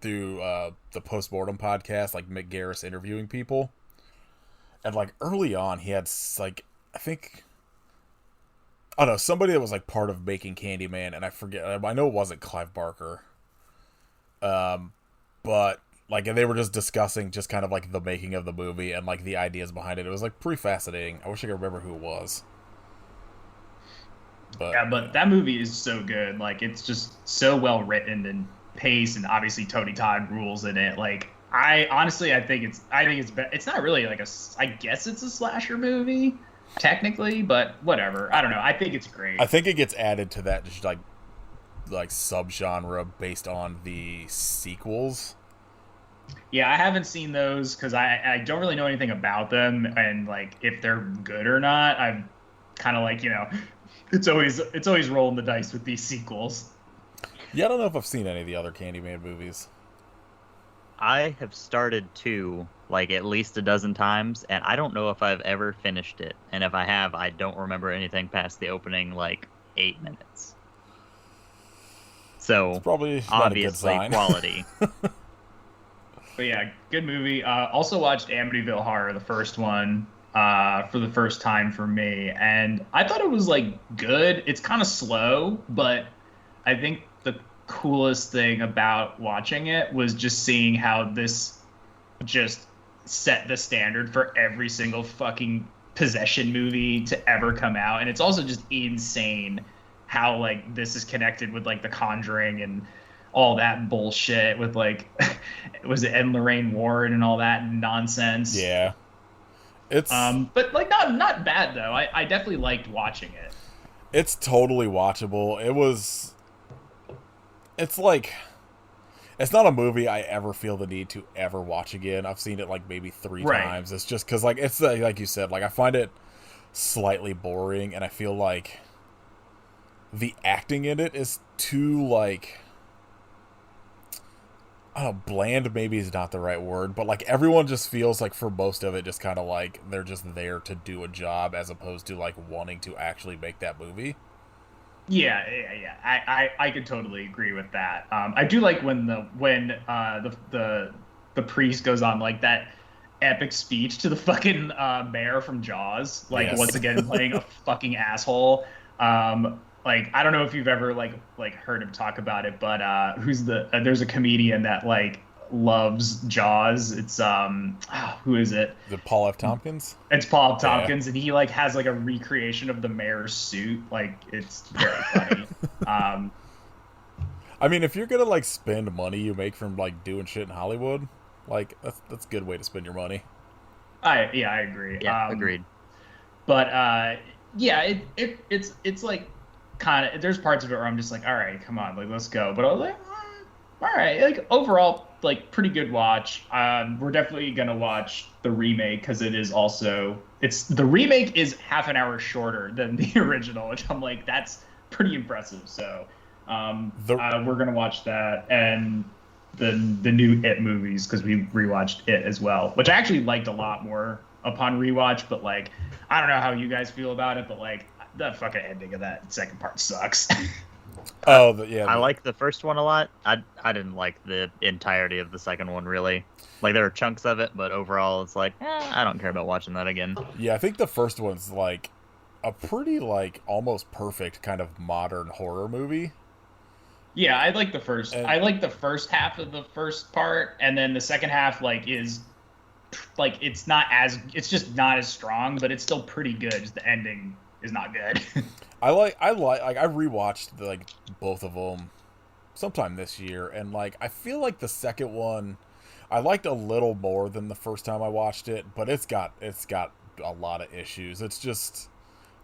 through the Postmortem podcast, like Mick Garris interviewing people. And like early on, he had like I don't know, somebody that was like part of making Candyman, and I forget. I know it wasn't Clive Barker. But like they were just discussing just kind of like the making of the movie and like the ideas behind it. It was like pretty fascinating. I wish I could remember who it was. But that movie is so good. Like it's just so well written and paced, and obviously Tony Todd rules in it. Like I think it's not really like I guess it's a slasher movie technically, but whatever. I don't know. I think it's great. I think it gets added to that just like subgenre based on the sequels. Yeah, I haven't seen those because I don't really know anything about them, and like if they're good or not. I'm kind of like, it's always rolling the dice with these sequels. Yeah, I don't know if I've seen any of the other Candyman movies. I have started 2 like at least a dozen times, and I don't know if I've ever finished it. And if I have, I don't remember anything past the opening 8 minutes. So it's probably obviously not a good sign. Quality. But yeah, good movie. Also watched Amityville Horror, the first one, for the first time for me, and I thought it was good. It's kind of slow, but I think the coolest thing about watching it was just seeing how this just set the standard for every single fucking possession movie to ever come out. And it's also just insane how this is connected with The Conjuring and all that bullshit with was it Ed and Lorraine Warren and all that nonsense. Yeah. It's But like not bad though. I definitely liked watching it. it's totally watchable. It's like it's not a movie I ever feel the need to ever watch again. I've seen it like maybe 3 Right. times. It's just because like it's like you said, like I find it slightly boring, and I feel like the acting in it is too like I don't know, bland maybe is not the right word, but like everyone just feels like for most of it just kind of like they're just there to do a job as opposed to like wanting to actually make that movie. Yeah. I could totally agree with that. I do like when the priest goes on like that epic speech to the fucking mayor from Jaws, like Yes. once again playing a fucking asshole. Like I don't know if you've ever like heard him talk about it, but there's a comedian that like loves Jaws. It's who is it? The Paul F. Tompkins? It's Paul Tompkins, and he like has like a recreation of the mayor's suit. Like it's very funny. I mean, if you're gonna like spend money you make from like doing shit in Hollywood, like that's a good way to spend your money. I agree. Yeah, agreed. But yeah, it's like kind of there's parts of it where I'm just like, all right, come on, like let's go. But I was like, all right, like overall, like pretty good watch. We're definitely gonna watch the remake because the remake is half an hour shorter than the original, which I'm like, that's pretty impressive. So we're gonna watch that and the new It movies because we rewatched It as well, which I actually liked a lot more upon rewatch. But like, I don't know how you guys feel about it, but like the fucking ending of that second part sucks. I like the first one a lot. I didn't like the entirety of the second one, really. Like, there are chunks of it, but overall, it's like, I don't care about watching that again. Yeah, I think the first one's like a pretty like almost perfect kind of modern horror movie. Yeah, I like the first. I like the first half of the first part, and then the second half is like it's just not as strong, but it's still pretty good. Just the ending is not good. I rewatched like both of them sometime this year, and like I feel like the second one I liked a little more than the first time I watched it, but it's got a lot of issues. It's just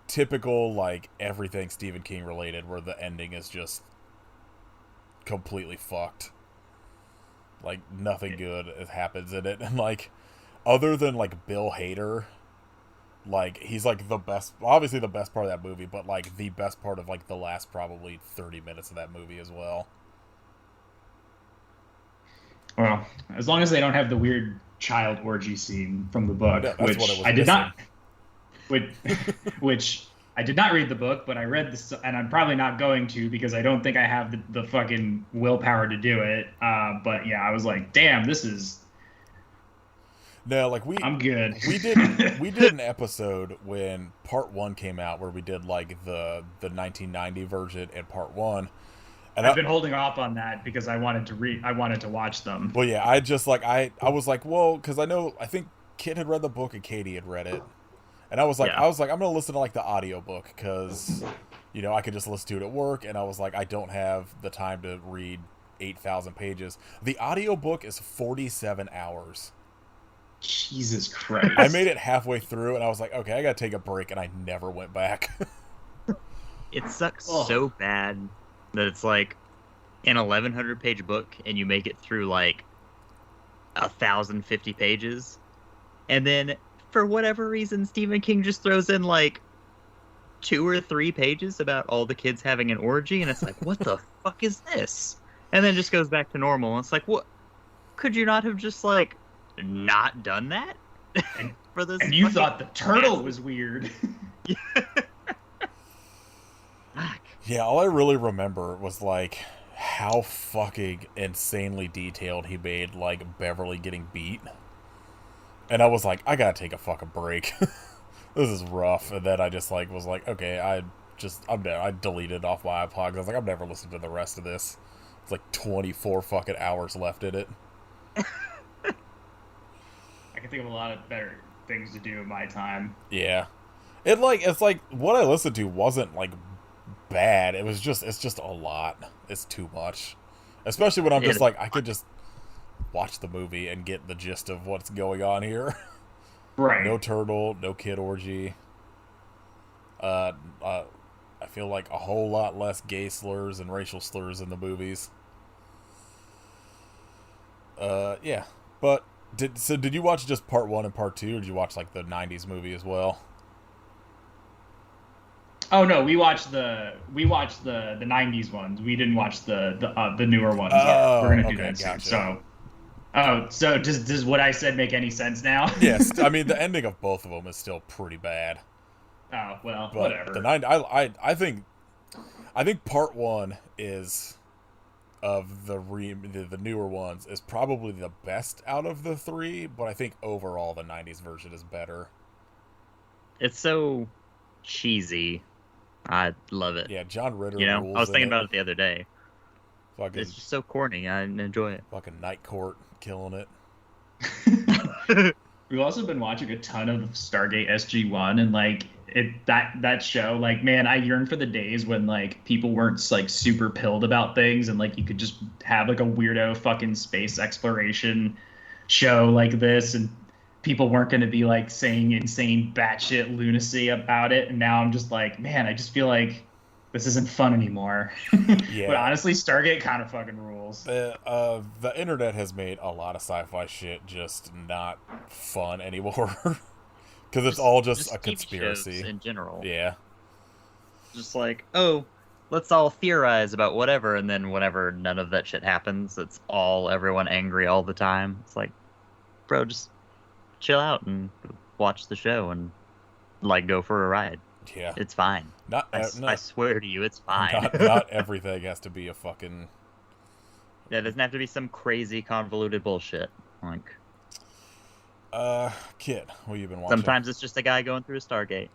typical like everything Stephen King related, where the ending is just completely fucked. Like nothing good happens in it, and like other than like Bill Hader. Like, he's, like, obviously the best part of that movie, but, like, the best part of, like, the last probably 30 minutes of that movie as well. Well, as long as they don't have the weird child orgy scene from the book, Yeah, which I did not, which I did not read the book, but I read this, and I'm probably not going to because I don't think I have the fucking willpower to do it. But yeah, I was like, damn, this is... No, like I'm good. We did an episode when part 1 came out where we did like the 1990 version and part 1. And I've been holding off on that because I wanted to watch them. Well, yeah, I just like I was like, well, because I think Kit had read the book and Katie had read it, and I was like, I'm gonna listen to like the audiobook because I could just listen to it at work, and I was like, I don't have the time to read 8,000 pages. The audiobook is 47 hours. Jesus Christ. I made it halfway through, and I was like, okay, I gotta take a break, and I never went back. It sucks so bad that it's like an 1,100 page book, and you make it through like 1,050 pages, and then for whatever reason, Stephen King just throws in like 2 or 3 pages about all the kids having an orgy, and it's like, what the fuck is this? And then just goes back to normal. And it's like, what? Could you not have just like not done that for this? And you thought the turtle was weird. Yeah, all I really remember was like how fucking insanely detailed he made like Beverly getting beat, and I was like, I gotta take a fucking break. This is rough. And then I just like was like, okay, I'm dead. I deleted it off my iPod. I was like, I'm never listening to the rest of this. It's like 24 fucking hours left in it. I can think of a lot of better things to do in my time. Yeah. It's like what I listened to wasn't like bad. It's just a lot. It's too much. Especially when I'm just like, I could just watch the movie and get the gist of what's going on here. Right. No turtle, no kid orgy. Uh, I feel like a whole lot less gay slurs and racial slurs in the movies. Yeah, but did you watch just part one and part two, or did you watch like the '90s movie as well? Oh no, we watched the '90s ones. We didn't watch the newer ones yet. We're Oh, gonna do okay, that soon. gotcha. So does what I said make any sense now? Yes, I mean the ending of both of them is still pretty bad, Oh well, but the whatever. nine, I think part one is of the newer ones is probably the best out of the three, but I think overall the '90s version is better. It's so cheesy. I love it. Yeah, John Ritter You know, I rules was in thinking it. about it the other day. Fucking It's just so corny. I enjoy it. fucking Night Court killing it. We've also been watching a ton of Stargate SG-1 and like that show, like man, I yearn for the days when like people weren't like super pilled about things and like you could just have like a weirdo fucking space exploration show like this and people weren't going to be like saying insane batshit lunacy about it. And now I'm just like, man, I just feel like this isn't fun anymore. But Yeah, honestly, Stargate kind of fucking rules. the internet has made a lot of sci-fi shit just not fun anymore because it's all just a TV shows conspiracy. in general. Yeah, Just like, oh, let's all theorize about whatever, and then whenever none of that shit happens, it's all everyone angry all the time. It's like, bro, just chill out and watch the show and like go for a ride. yeah. It's fine. Not I not swear to you, it's fine. not everything has to be a fucking. Yeah, it doesn't have to be some crazy convoluted bullshit. Like Kid, what you been watching? sometimes it's just a guy going through a Stargate.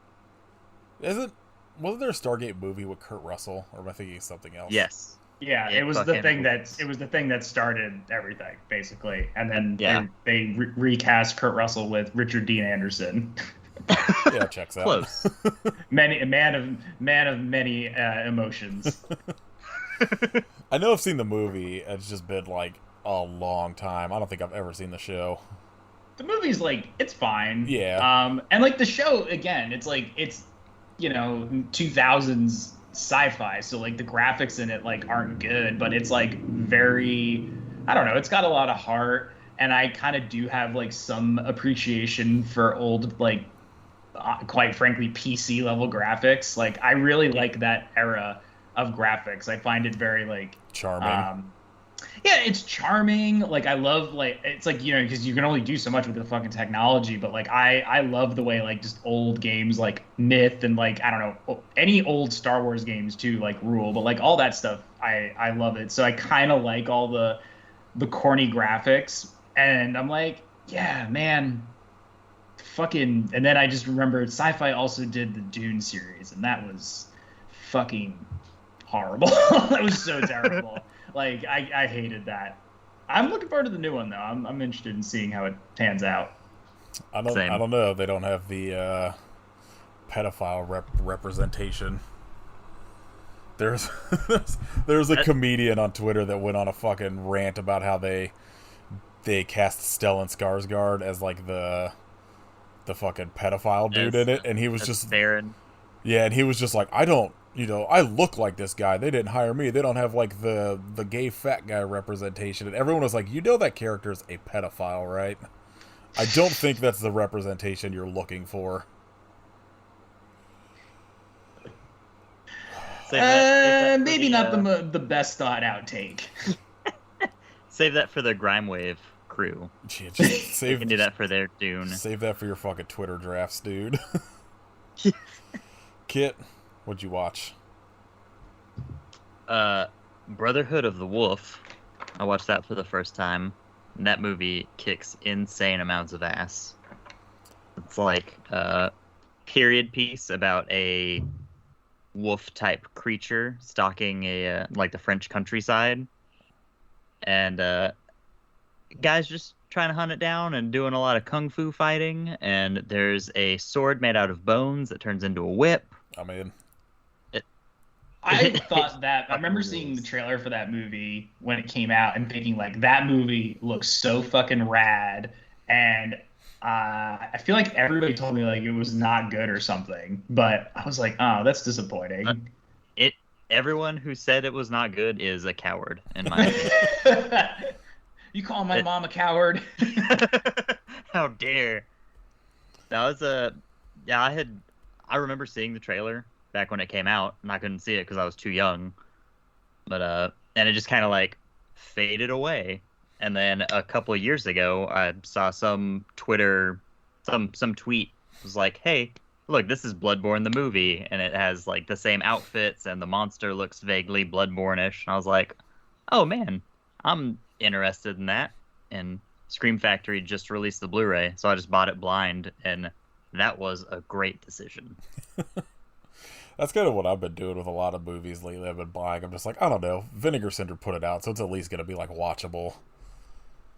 Isn't wasn't there a Stargate movie with Kurt Russell, or am I thinking of something else? Yes. Yeah, It it was the fucking thing rules. that started everything basically, and then Yeah. they recast Kurt Russell with Richard Dean Anderson. Yeah, checks out. Close. Many a man of many emotions. I know I've seen the movie. It's just been like a long time. I don't think I've ever seen the show. The movie's like it's fine. Yeah. And like the show again, it's like it's 2000s sci-fi, so like the graphics in it like aren't good, but it's like very I don't know, it's got a lot of heart, and I kind of do have like some appreciation for old like quite frankly PC level graphics. Like I really like that era of graphics. I find it very like Charming. yeah, it's charming. Like I love like it's like because you can only do so much with the fucking technology. But like I love the way like just old games like Myth and like I don't know any old Star Wars games too like rule. But like all that stuff I love it. So I kind of like all the corny graphics. And I'm like yeah man, fucking. And then I just remembered Sci-Fi also did the Dune series, and that was fucking horrible. That was so terrible. Like I hated that. I'm looking forward to the new one though. I'm interested in seeing how it pans out. Same. I don't know. They don't have the pedophile representation. There's there's a comedian on Twitter that went on a fucking rant about how they cast Stellan Skarsgård as like the fucking pedophile dude in it, and he was just Baron. yeah, and he was just like, I don't, I look like this guy. They didn't hire me. They don't have like the gay fat guy representation, and everyone was like, that character's a pedophile, right? I don't think that's the representation you're looking for. Save that for Maybe not the best thought out take. Save that for the Grimewave crew. Yeah, just They can do that for their Dune. Save that for your fucking Twitter drafts, dude. Kit, what'd you watch? Brotherhood of the Wolf. I watched that for the first time. And that movie kicks insane amounts of ass. It's like a period piece about a wolf-type creature stalking like the French countryside, and guys just trying to hunt it down and doing a lot of kung fu fighting. And there's a sword made out of bones that turns into a whip. I mean, I thought that I remember seeing the trailer for that movie when it came out and thinking like that movie looks so fucking rad, and I feel like everybody told me like it was not good or something, but I was like, oh, that's Uh, disappointing. it everyone who said it was not good is a coward, in my opinion. You call my It, mom a coward? how dare? That was a yeah. I remember seeing the trailer back when it came out, and I couldn't see it because I was too young. But and it just kind of like faded away. And then a couple of years ago, I saw some Twitter, some tweet was like, "Hey, look, this is Bloodborne the movie, and it has like the same outfits, and the monster looks vaguely Bloodborne-ish." And I was like, "Oh man, I'm interested in that." And Scream Factory just released the Blu-ray, so I just bought it blind, and that was a great decision. That's kind of what I've been doing with a lot of movies lately. I've been buying. I'm just like, I don't know. Vinegar Syndrome put it out, so it's at least gonna be like watchable.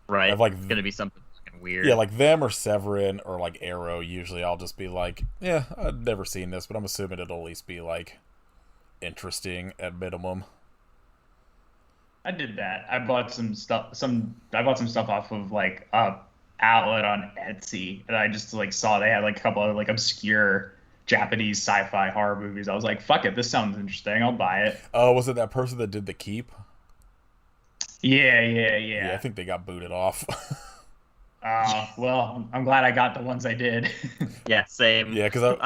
Right? I've like, It's gonna be something fucking weird. yeah, like them or Severin or like Arrow. Usually, I'll just be like, yeah, I've never seen this, but I'm assuming it'll at least be like interesting at minimum. I did that. I bought some stuff. I bought some stuff off of like a outlet on Etsy, and I just like saw they had like a couple of like obscure Japanese sci-fi horror movies. I was like, fuck it, this sounds interesting. I'll buy it. Oh, was it that person that did The Keep? Yeah, yeah, Yeah, I yeah. think they got booted off. Well, I'm glad I got the ones I did. Yeah, same. Yeah, because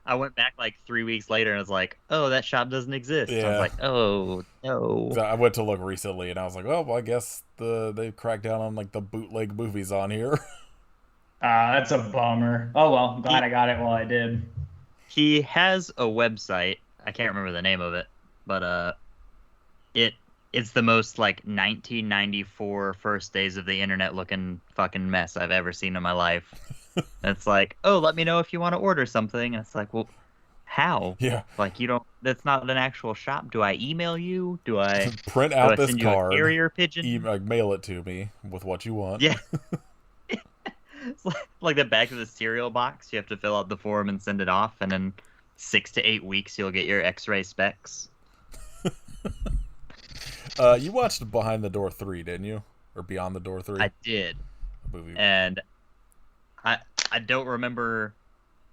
I went back like 3 weeks later and was like, "Oh, that shop doesn't exist." I was Yeah. like, "Oh no." I went to look recently, and I was like, well, I guess they cracked down on like the bootleg movies on here. That's a bummer. Oh well, I'm glad He I got it while I did. he has a website. I can't remember the name of it, but it it's the most like 1994 first days of the internet looking fucking mess I've ever seen in my life. It's like, "Oh, let me know if you want to order something." And it's like, "Well, how? Yeah, Like, you don't. That's not an actual shop. Do I email you? Do I print do I out this send you a card, carrier pigeon?" like, mail it to me with what you want. Yeah. It's like the back of the cereal box. You have to fill out the form and send it off, and in 6 to 8 weeks you'll get your X-ray specs. You watched Behind the Door 3, didn't you? Or Beyond the Door 3? I did, Movie. and I I don't remember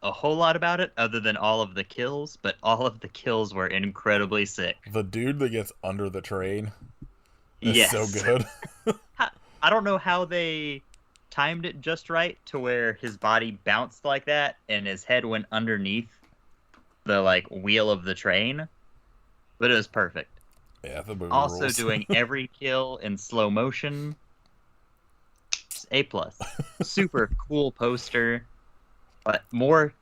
a whole lot about it other than all of the kills, but all of the kills were incredibly sick. The dude that gets under the train is Yes. so good. I don't know how they timed it just right to where his body bounced like that and his head went underneath the like wheel of the train, but it was perfect. Yeah, the movie Also rules. doing every kill in slow motion. A plus. Super cool poster, but more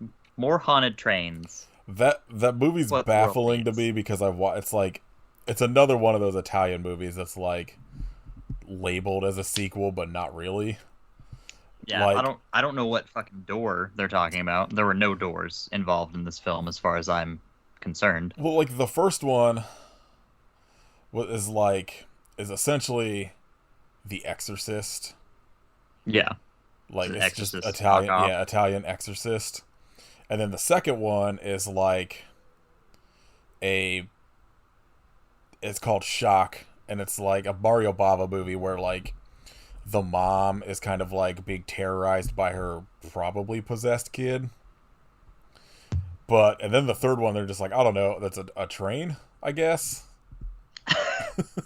haunted trains. That movie's What the world baffling to needs. me because it's like it's another one of those Italian movies that's like labeled as a sequel but not really. Yeah, Like- I don't know what fucking door they're talking about. There were no doors involved in this film as far as I'm concerned. Well, like the first one is essentially The Exorcist. Yeah. Like It's an it's just Exorcist Italian, knockoff. yeah, Italian Exorcist. And then the second one is like it's called Shock, and it's like a Mario Bava movie where like the mom is kind of like being terrorized by her probably possessed kid. And then the third one, they're just like, I don't know, that's a train, I guess.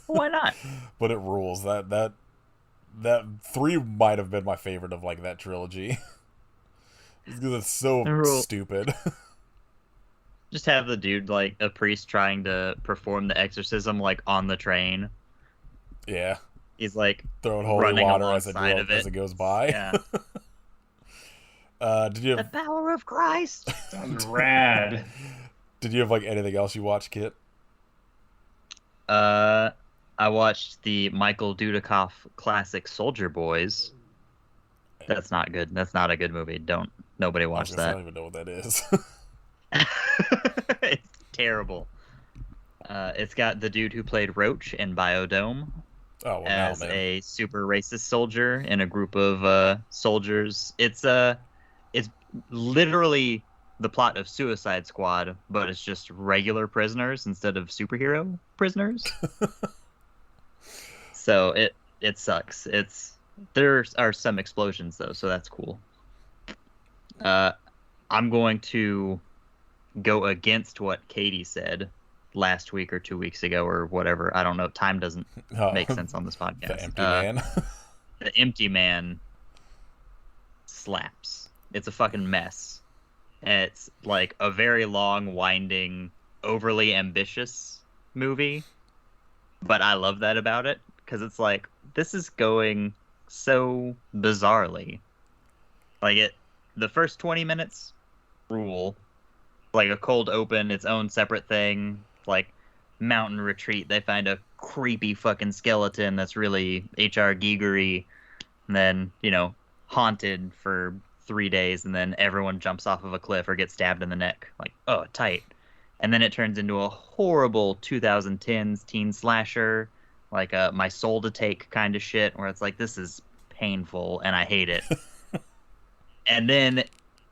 Why not? But it rules. That 3 might have been my favorite of like that trilogy. Because it's so It rules. stupid. Just have the dude like a priest trying to perform the exorcism like on the train. Yeah. He's like Throwing holy running water as alongside of it. goes by. Yeah. Did you The have power of Christ. Sounds rad. like anything else you watched, Kit? I watched the Michael Dudikoff classic Soldier Boys. That's not good. That's not a good movie. Nobody watch I that. don't even know what that is. It's terrible. It's got the dude who played Roach in Biodome Oh, well, as now, man. a super racist soldier in a group of soldiers. It's literally the plot of Suicide Squad, but it's just regular prisoners instead of superhero prisoners. So it sucks. There are some explosions though, so that's cool. I'm going to go against what Katie said last week or 2 weeks ago or whatever. I don't know. Time doesn't make sense on this podcast. The Empty Man. The Empty Man slaps. It's a fucking mess. And it's like a very long, winding, overly ambitious movie. But I love that about it because it's like, this is going so bizarrely. Like the first 20 minutes rule. Like a cold open, its own separate thing. Like mountain retreat, they find a creepy fucking skeleton that's really H.R. Gigery. And then, haunted for 3 days, and then everyone jumps off of a cliff or gets stabbed in the neck. Like, oh, tight. And then it turns into a horrible 2010s teen slasher, like a My Soul to Take kind of shit, where it's like, this is painful and I hate it. And then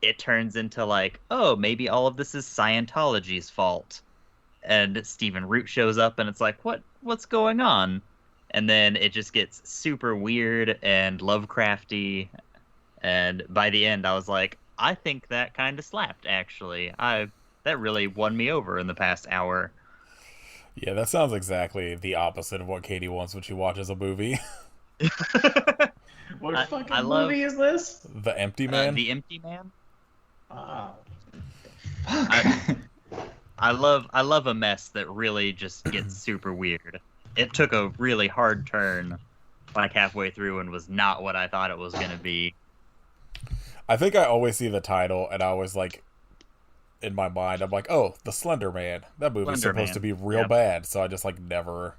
it turns into like, oh, maybe all of this is Scientology's fault. And Stephen Root shows up and it's like, what's going on? And then it just gets super weird and Lovecrafty. And by the end, I was like, I think that kind of slapped, actually. That really won me over in the past hour. Yeah, that sounds exactly the opposite of what Katie wants when she watches a movie. What fucking movie is this? The Empty Man? The Empty Man? Oh. I love a mess that really just gets super weird. It took a really hard turn like halfway through and was not what I thought it was going to be. I think I always see the title and I always like, in my mind, I'm like, oh, The Slender Man. That movie's supposed to be real bad, so I just like never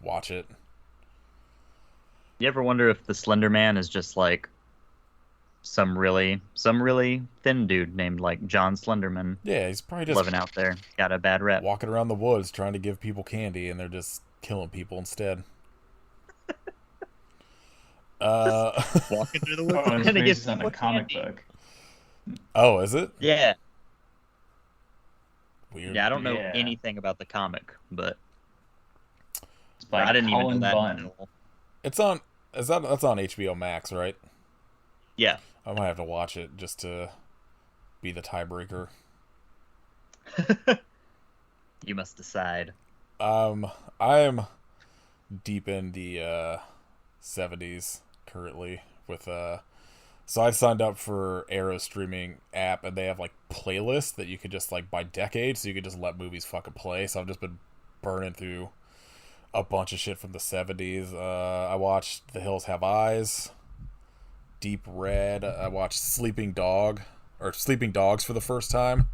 watch it. You ever wonder if the Slender Man is just like some really thin dude named like John Slenderman? Yeah, he's probably just living out there, got a bad rep, walking around the woods trying to give people candy, and they're just killing people instead. Walking through the woods. Oh, it's based on a comic book. Oh, is it? Yeah. Weird. Yeah, I don't know anything about the comic, but it's by I didn't Colin even know that Bunn. until... It's on. That's on HBO Max, right? Yeah. I might have to watch it just to be the tiebreaker. You must decide. I'm deep in the 70s currently with so I signed up for Arrow streaming app, and they have like playlists that you could just like by decade, so you could just let movies fucking play. So I've just been burning through a bunch of shit from the 70s. I watched The Hills Have Eyes, Deep Red. I watched Sleeping Dogs for the first time.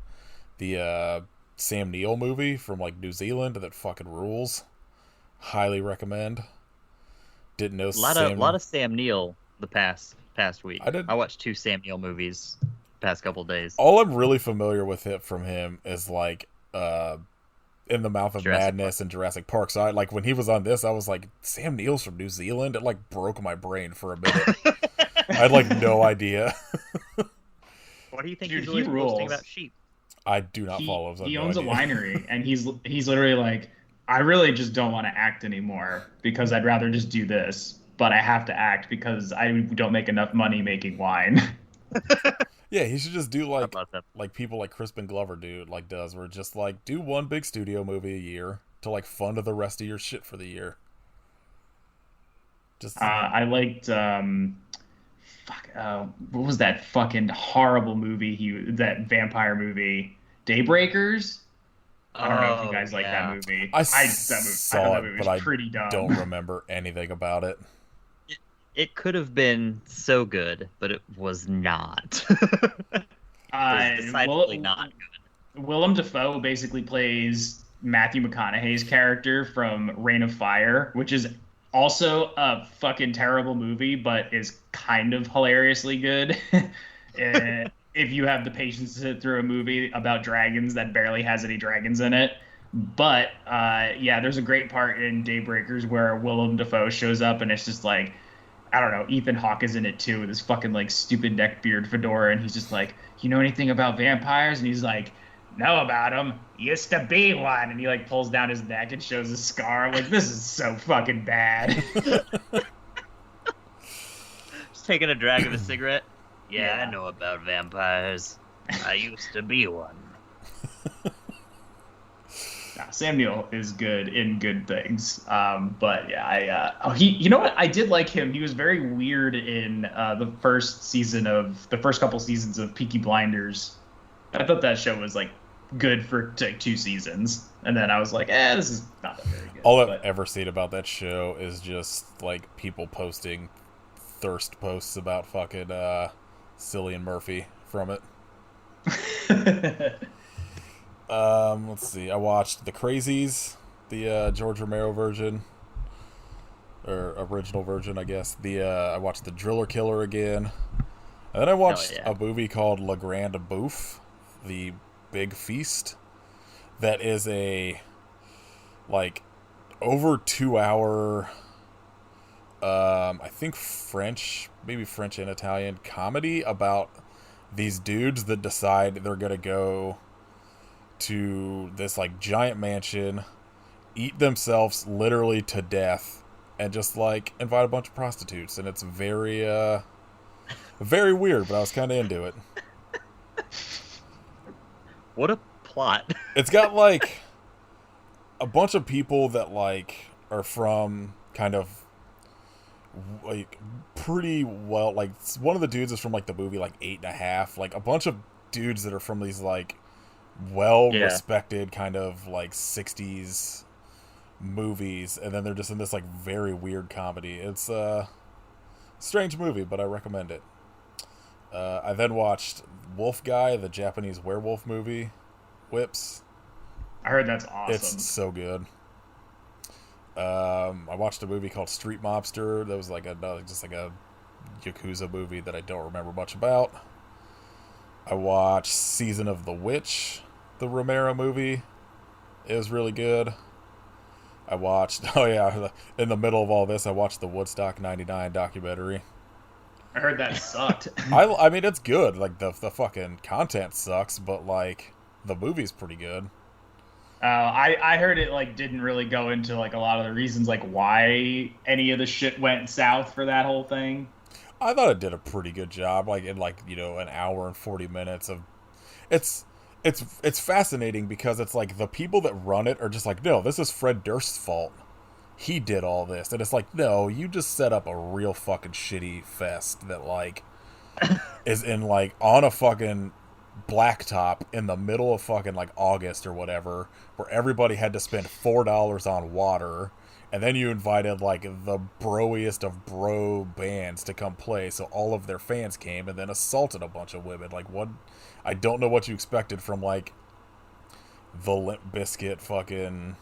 The Sam Neill movie from like New Zealand that fucking rules. Highly recommend. Didn't know a lot of Sam Neill the past week. I watched 2 Sam Neill movies the past couple days. All I'm really familiar with from him is like In the Mouth of Jurassic Madness and Jurassic Park. So I like when he was on this, I was like, Sam Neill's from New Zealand. It like broke my brain for a minute. I had like no idea. What do you think Dude, he's always he rules. posting about sheep? I do not follow. He owns a winery, and he's literally like, I really just don't want to act anymore because I'd rather just do this, but I have to act because I don't make enough money making wine. Yeah, he should just do like people like Crispin Glover does, where just like do one big studio movie a year to like fund the rest of your shit for the year. Just I liked what was that fucking horrible movie that vampire movie, Daybreakers? I don't know if you guys like that movie. I saw it, but I pretty dumb. don't remember anything about it. It could have been so good, but it was not. It was decidedly not good. Willem Dafoe basically plays Matthew McConaughey's character from Reign of Fire, which is also a fucking terrible movie, but is kind of hilariously good. If you have the patience to sit through a movie about dragons that barely has any dragons in it. But there's a great part in Daybreakers where Willem Dafoe shows up, and it's just like, I don't know, Ethan Hawke is in it too with his fucking like stupid neckbeard fedora, and he's just like, you know anything about vampires? And he's like, know about them, used to be one. And he like pulls down his neck and shows a scar. I'm like, this is so fucking bad. Just taking a drag of a cigarette. Yeah, Yeah. I know about vampires. I used to be one. Nah, Sam Neill is good in good things. But yeah, you know what? I did like him. He was very weird in the first couple seasons of Peaky Blinders. I thought that show was like good for like 2 seasons, and then I was like, this is not that very good. All I've But ever seen about that show is just like people posting thirst posts about fucking Cillian Murphy from it. Let's see. I watched The Crazies, the George Romero version, or original version, I guess. I watched The Driller Killer again, and then I watched a movie called Le Grand Bouffe, The Big Feast. That is a like over 2 hour, I think maybe French and Italian comedy about these dudes that decide they're gonna go to this like giant mansion, eat themselves literally to death, and just like invite a bunch of prostitutes, and it's very very weird, but I was kind of into it. What a plot. It's got like a bunch of people that like are from kind of like pretty well, like one of the dudes is from like the movie like 8.5, like a bunch of dudes that are from these like respected kind of like 60s movies, and then they're just in this like very weird comedy. It's a strange movie, but I recommend it. I then watched Wolf Guy, the Japanese werewolf movie, Whips. I heard that's awesome. It's so good. I watched a movie called Street Mobster. That was like just like a Yakuza movie that I don't remember much about. I watched Season of the Witch, the Romero movie. It was really good. I watched, in the middle of all this, I watched the Woodstock 99 documentary. I heard that sucked. I mean, it's good. Like, the fucking content sucks, but, like, the movie's pretty good. I heard it, like, didn't really go into, like, a lot of the reasons, like, why any of the shit went south for that whole thing. I thought it did a pretty good job, like, in, like, you know, an hour and 40 minutes of... It's fascinating because it's, like, the people that run it are just like, no, this is Fred Durst's fault. He did all this. And it's like, no, you just set up a real fucking shitty fest that, like, is in, like, on a fucking blacktop in the middle of fucking, like, August or whatever, where everybody had to spend $4 on water, and then you invited, like, the broiest of bro bands to come play, so all of their fans came and then assaulted a bunch of women. Like, what? I don't know what you expected from, like, the Limp Bizkit fucking...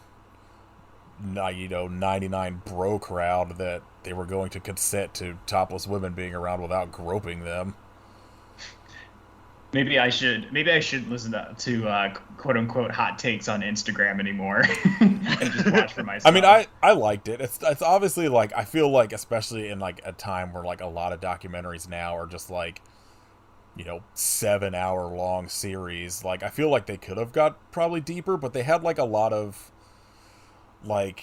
99 bro crowd that they were going to consent to topless women being around without groping them. Maybe I should listen to quote unquote hot takes on Instagram anymore and just watch for myself. I mean, I liked it. It's obviously like, I feel like, especially in like a time where like a lot of documentaries now are just like, 7-hour long series. Like, I feel like they could have got probably deeper, but they had like a lot of like,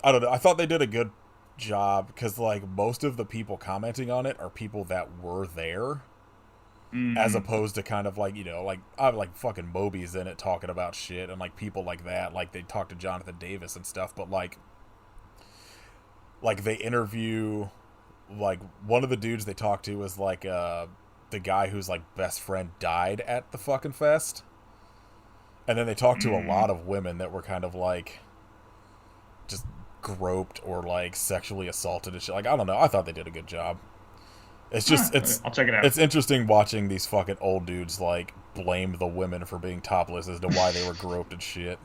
I don't know, I thought they did a good job because like most of the people commenting on it are people that were there, as opposed to kind of like, like I have like fucking Moby's in it talking about shit and like people like that, like they talk to Jonathan Davis and stuff, but like they interview, like one of the dudes they talk to is like the guy whose like best friend died at the fucking fest, and then they talk to a lot of women that were kind of like just groped or like sexually assaulted and shit. Like, I don't know, I thought they did a good job. It's just I'll check it out. It's interesting watching these fucking old dudes like blame the women for being topless as to why they were groped and shit.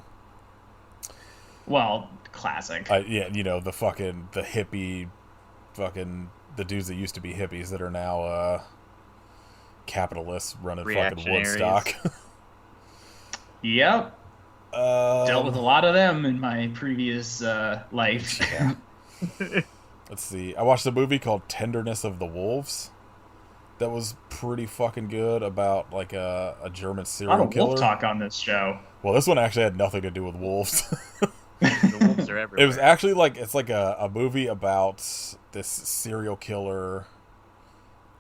Well, classic. The hippie fucking the dudes that used to be hippies that are now capitalists running fucking Woodstock. Yep. Dealt with a lot of them in my previous life. Yeah. Let's see. I watched a movie called Tenderness of the Wolves. That was pretty fucking good, about like a German serial a lot of killer. wolf talk on this show. Well, this one actually had nothing to do with wolves. The wolves are everywhere. It was actually like, it's like a movie about this serial killer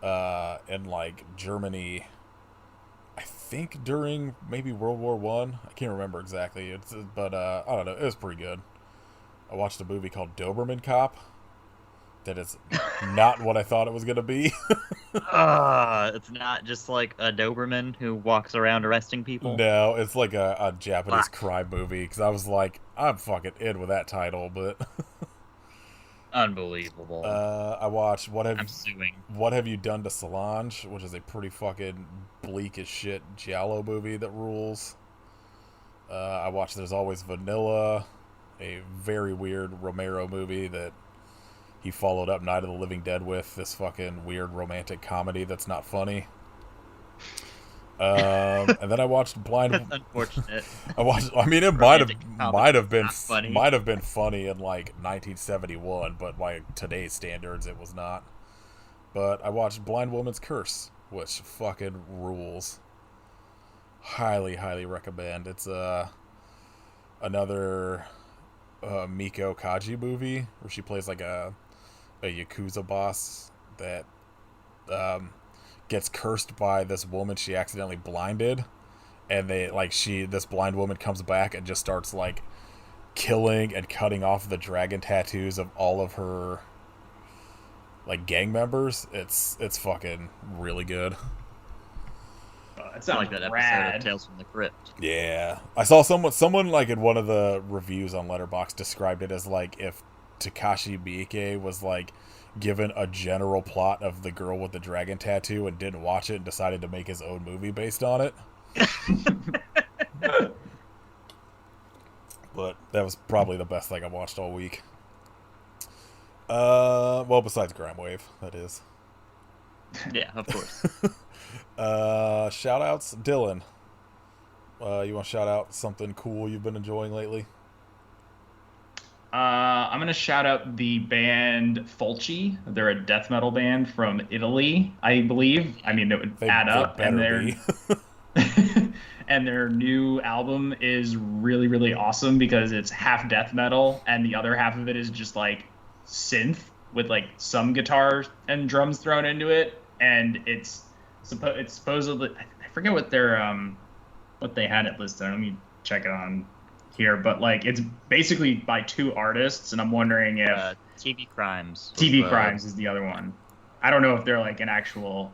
in like Germany. I think during maybe World War One. I can't remember exactly. But I don't know. It was pretty good. I watched a movie called Doberman Cop. That is not what I thought it was gonna be. It's not just like a Doberman who walks around arresting people. No, it's like a Japanese Fuck. crime movie. Because I was like, I'm fucking in with that title. But Unbelievable. I watched I'm suing. What Have You Done to Solange, which is a pretty fucking bleak as shit giallo movie that rules. I watched There's Always Vanilla, a very weird Romero movie that he followed up Night of the Living Dead with, this fucking weird romantic comedy that's not funny. And then I watched Blind. That's unfortunate. I mean, it Romantic might have been not funny. might have been funny in like 1971, but by today's standards, it was not. But I watched Blind Woman's Curse, which fucking rules. Highly, highly recommend. It's another Miko Kaji movie where she plays like a Yakuza boss that gets cursed by this woman she accidentally blinded, and this blind woman comes back and just starts like killing and cutting off the dragon tattoos of all of her like gang members. It's fucking really good. It Sounds sounds like that rad. episode of Tales from the Crypt. Yeah, I saw someone like in one of the reviews on Letterboxd described it as like if Takashi Miike was like given a general plot of the girl with the dragon tattoo and didn't watch it and decided to make his own movie based on it. But that was probably the best thing I watched all week. Well, besides Grimewave, that is. Yeah, of course. Shout outs, Dylan. You want to shout out something cool you've been enjoying lately? I'm gonna shout out the band Fulci. They're a death metal band from Italy, I believe. I mean, it would add up, and better they're and their new album is really, really awesome because it's half death metal, and the other half of it is just like synth with like some guitar and drums thrown into it, and it's supposedly, I forget what what they had it listed. Let me check it on here, but like it's basically by two artists, and I'm wondering if TV Crimes. TV Crimes is the other one. I don't know if they're like an actual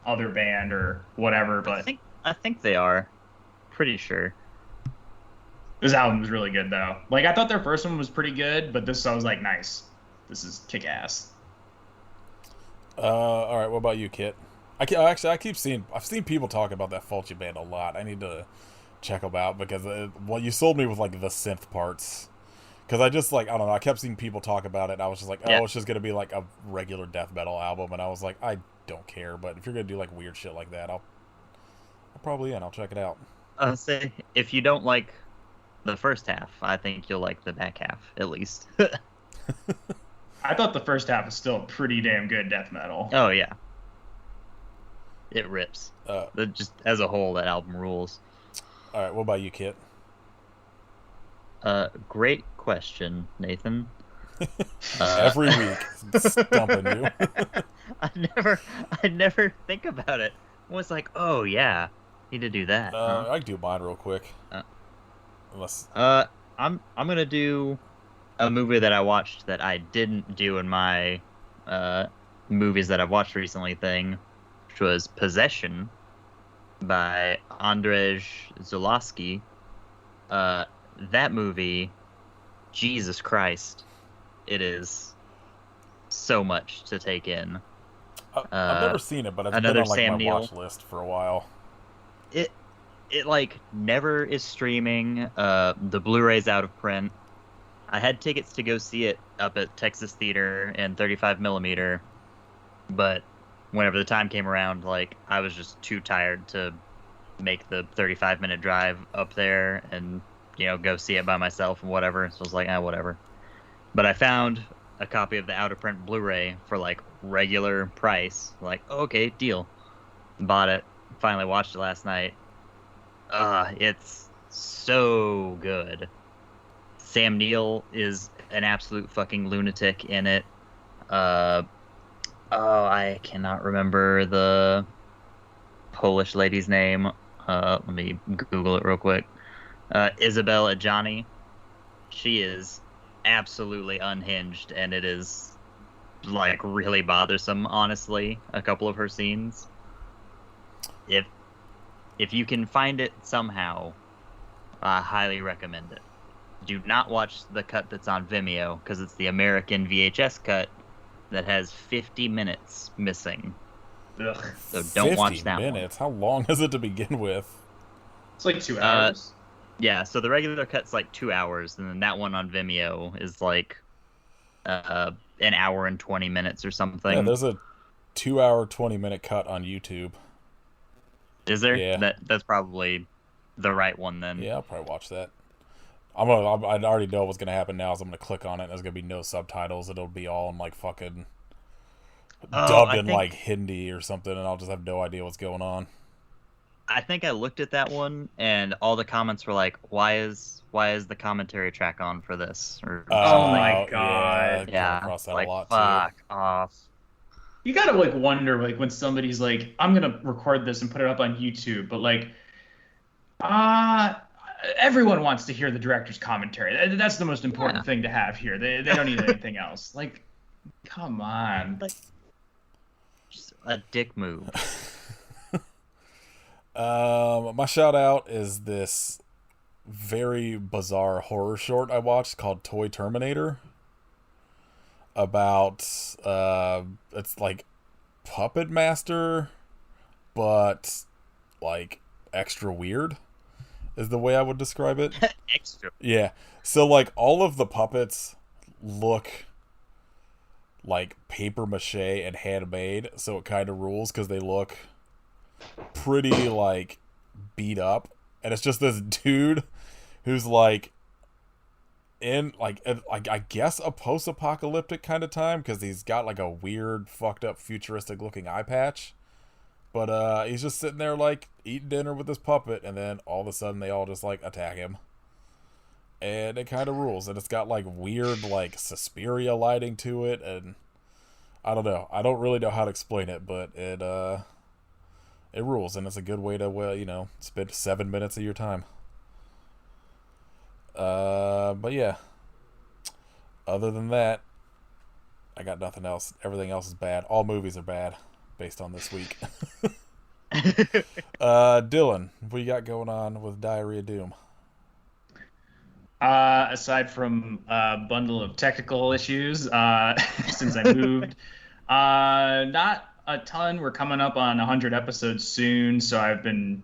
other band or whatever, but I think they are. Pretty sure. This album was really good though. Like I thought their first one was pretty good, but this I was like, nice. This is kick ass. All right. What about you, Kit? I've seen people talk about that Fulci band a lot. I need to check them out because you sold me with like the synth parts. Because I just like, I don't know, I kept seeing people talk about it and I was just like, Yeah. it's just gonna be like a regular death metal album, and I was like, I don't care, but if you're gonna do like weird shit like that, I'll probably I'll check it out. Say if you don't like the first half, I think you'll like the back half at least. I thought the first half was still pretty damn good death metal. Oh yeah, it rips. Uh, Just as a whole, that album rules. all right, what about you, Kit? Great question, Nathan. Every week, stumping you. I never think about it. I was like, oh yeah, need to do that. I can do mine real quick. Unless I'm gonna do a movie that I watched that I didn't do in my movies that I've watched recently thing, which was Possession by Andrzej Zulawski. That movie, Jesus Christ, it is so much to take in. I've never seen it, but it's been another on like Sam my Neill. watch list for a while. It like never is streaming. The Blu-ray's out of print. I had tickets to go see it up at Texas Theater in 35mm, but whenever the time came around, like I was just too tired to make the 35-minute drive up there and go see it by myself and whatever. So I was like, whatever. But I found a copy of the out of print Blu-ray for like regular price. Like, okay, deal. Bought it. Finally watched it last night. It's so good. Sam Neill is an absolute fucking lunatic in it. Oh, I cannot remember the Polish lady's name. Let me Google it real quick. Isabel Adjani. She is absolutely unhinged, and it is like really bothersome, honestly, a couple of her scenes. If you can find it somehow, I highly recommend it. Do not watch the cut that's on Vimeo, because it's the American VHS cut that has 50 minutes missing. Ugh. So don't watch that 50 minutes? How long is it to begin with? It's like 2 hours. Yeah, so the regular cut's like 2 hours, and then that one on Vimeo is like an hour and 20 minutes or something. Yeah, there's a 2-hour, 20-minute cut on YouTube. Is there? Yeah. That's probably the right one then. Yeah, I'll probably watch that. I already know what's gonna happen now. So I'm gonna click on it. And there's gonna be no subtitles. It'll be all in like fucking dubbed in like Hindi or something, and I'll just have no idea what's going on. I think I looked at that one, and all the comments were like, "Why is the commentary track on for this?" Or Oh my yeah, god! I come across that like a lot fuck too. off. You gotta like wonder like when somebody's like, "I'm gonna record this and put it up on YouTube," but like, everyone wants to hear the director's commentary. That's the most important thing to have here. They don't need anything else. Like, come on. Like, just a dick move. My shout out is this very bizarre horror short I watched called Toy Terminator. About it's like Puppet Master, but like extra weird is the way I would describe it. Extra. Yeah. So like all of the puppets look like paper mache and handmade, so it kind of rules because they look pretty like beat up, and it's just this dude who's like in like I guess a post-apocalyptic kind of time, because he's got like a weird fucked up futuristic looking eye patch, but he's just sitting there like eating dinner with this puppet, and then all of a sudden they all just like attack him, and it kind of rules. And it's got like weird like Suspiria lighting to it, and I don't know, I don't really know how to explain it, but it rules, and it's a good way to, well, you know, spend 7 minutes of your time. But yeah. Other than that, I got nothing else. Everything else is bad. All movies are bad, based on this week. Dylan, what you got going on with Diarrhea Doom? Aside from a bundle of technical issues, since I moved, not a ton. We're coming up on 100 episodes soon, so I've been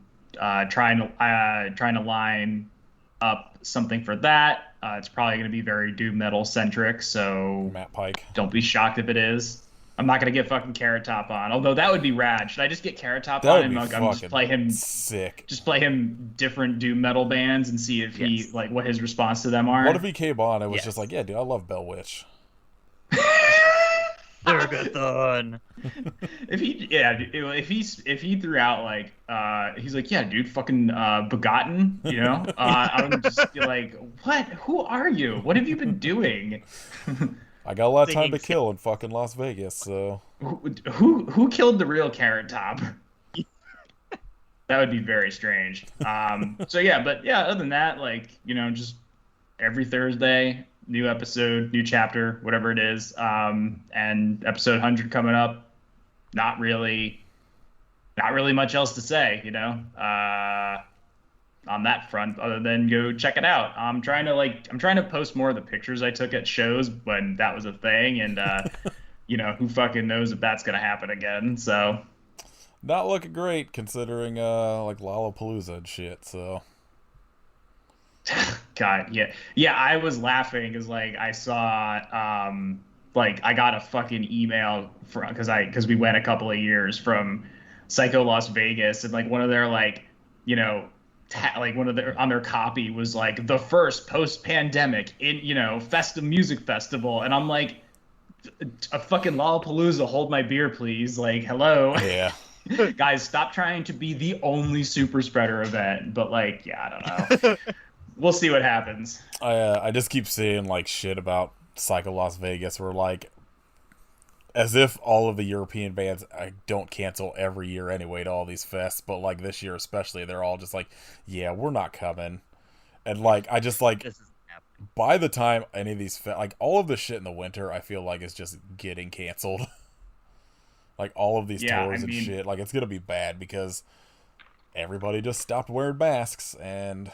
trying to line up something for that. It's probably going to be very doom metal centric, so Matt Pike. Don't be shocked if it is. I'm not going to get fucking Carrot Top on, although that would be rad. Should I just get Carrot Top That on would and be like, fucking just play him sick. Just play him different doom metal bands and see if he like what his response to them are. What if he came on and was just like, yeah, dude, I love Bell Witch. Durgathon. If he threw out like he's like, yeah, dude, fucking Begotten, you know, I would just be like, what? Who are you? What have you been doing? I got a lot of time to kill in fucking Las Vegas, so who killed the real Carrot Top? That would be very strange. So yeah, but yeah, other than that, like, you know, just every Thursday, new episode, new chapter, whatever it is. And episode 100 coming up. Not really much else to say, you know, on that front, other than go check it out. I'm trying to post more of the pictures I took at shows when that was a thing, and you know, who fucking knows if that's gonna happen again. So not looking great considering like Lollapalooza and shit, so God, yeah. I was laughing because like I saw like I got a fucking email from because we went a couple of years from Psycho Las Vegas, and like one of their like, you know, like one of their on their copy was like the first post-pandemic in, you know, music festival, and I'm like, a fucking Lollapalooza, hold my beer please, like hello. Yeah. Guys, stop trying to be the only super spreader event. But like, yeah, I don't know. We'll see what happens. I just keep seeing like shit about Psycho Las Vegas where like As if all of the European bands don't cancel every year anyway to all these fests, but like this year especially, they're all just like, yeah, we're not coming. And like, I just like, This is happening. by the time any of these, like all of the shit in the winter, I feel like is just getting canceled. Like all of these tours and shit, like it's gonna be bad because everybody just stopped wearing masks and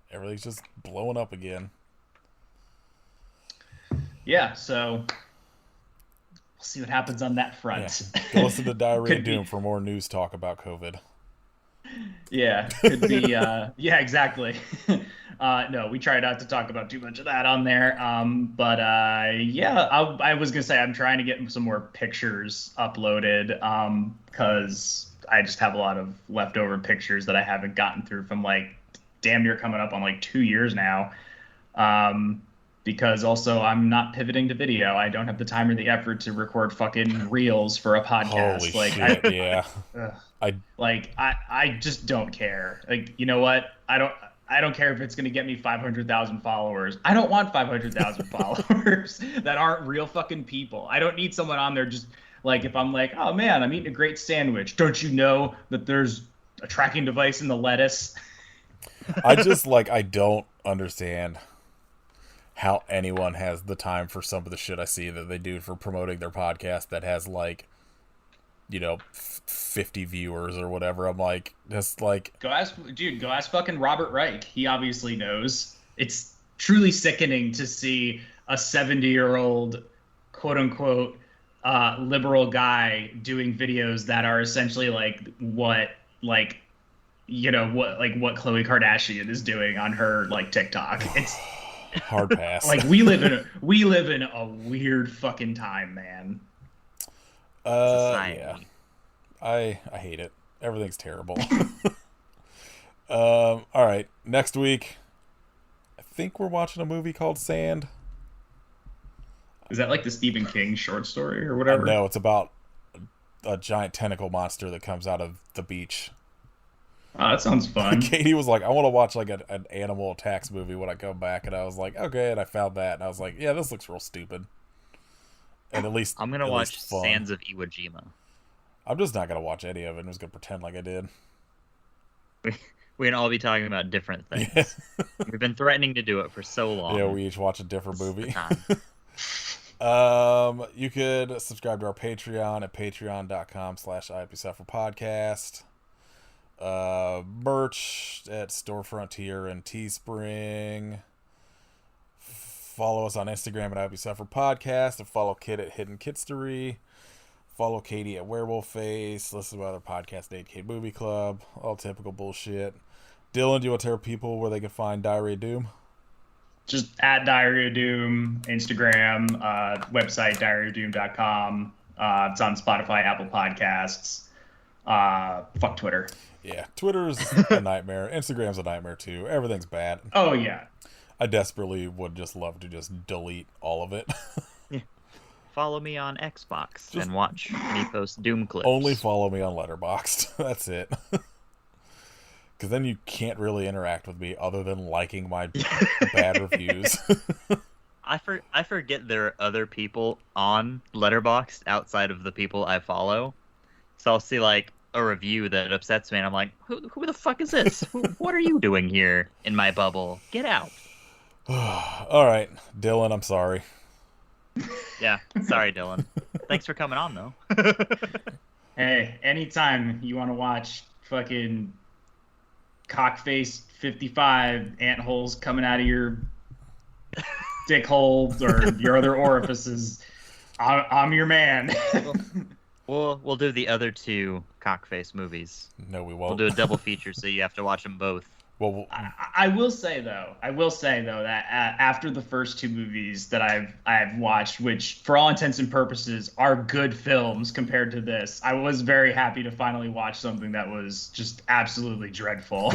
everything's just blowing up again. Yeah, so we'll see what happens on that front. Yeah. Go listen to Diarrhea Doom for more news talk about COVID. Yeah, could be. Yeah, exactly. No, we try not to talk about too much of that on there. But yeah, I was gonna say I'm trying to get some more pictures uploaded. Because I just have a lot of leftover pictures that I haven't gotten through from like damn near coming up on like 2 years now. Because also I'm not pivoting to video. I don't have the time or the effort to record fucking reels for a podcast. Holy shit, yeah. I just don't care. Like, you know what? I don't care if it's gonna get me 500,000 followers. I don't want 500,000 followers that aren't real fucking people. I don't need someone on there just like if I'm like, oh man, I'm eating a great sandwich. Don't you know that there's a tracking device in the lettuce? I just like I don't understand how anyone has the time for some of the shit I see that they do for promoting their podcast that has like, you know, 50 viewers or whatever. I'm like, just like, go ask fucking Robert Reich. He obviously knows. It's truly sickening to see a 70-year-old quote unquote liberal guy doing videos that are essentially like what Khloe Kardashian is doing on her like TikTok. It's hard pass. Like we live in a weird fucking time, man. Yeah. I hate it. Everything's terrible. All right. Next week, I think we're watching a movie called Sand. Is that like the Stephen King short story or whatever? No, it's about a giant tentacle monster that comes out of the beach. Oh, that sounds fun. Katie was like, I want to watch like an animal attacks movie when I come back. And I was like, okay. And I found that. And I was like, yeah, this looks real stupid. And at least I'm going to watch Sands of Iwo Jima. I'm just not going to watch any of it. I'm just going to pretend like I did. We can all be talking about different things. Yeah. We've been threatening to do it for so long. Yeah, we each watch a different movie. You could subscribe to our Patreon at patreon.com/IPSufferPodcast. Merch at Store Frontier and Teespring. Follow us on Instagram at IPSufferPodcast, and follow Kid at Hidden Kitstery. Follow Katie at Werewolf Face. Listen to other podcasts, 8K Movie Club. All typical bullshit. Dylan, do you want to tell people where they can find Diarrhea Doom? Just at Diarrhea Doom, Instagram, website diarrheadoom.com. It's on Spotify, Apple Podcasts. Fuck Twitter. Yeah, Twitter's a nightmare. Instagram's a nightmare too. Everything's bad. Oh yeah. I desperately would just love to just delete all of it. Yeah. Follow me on Xbox and watch me post Doom clips. Only follow me on Letterboxd. That's it. Because then you can't really interact with me other than liking my bad reviews. I forget there are other people on Letterboxd outside of the people I follow. So I'll see like a review that upsets me, and I'm like, who the fuck is this? What are you doing here in my bubble? Get out. All right, Dylan, I'm sorry. Yeah, sorry, Dylan. Thanks for coming on, though. Hey, anytime you want to watch fucking Cockface 55 ant holes coming out of your dick holes or your other orifices, I'm your man. We'll do the other two Cockface movies. No, we won't. We'll do a double feature, so you have to watch them both. Well, I will say though that after the first two movies that I've watched, which for all intents and purposes are good films compared to this, I was very happy to finally watch something that was just absolutely dreadful.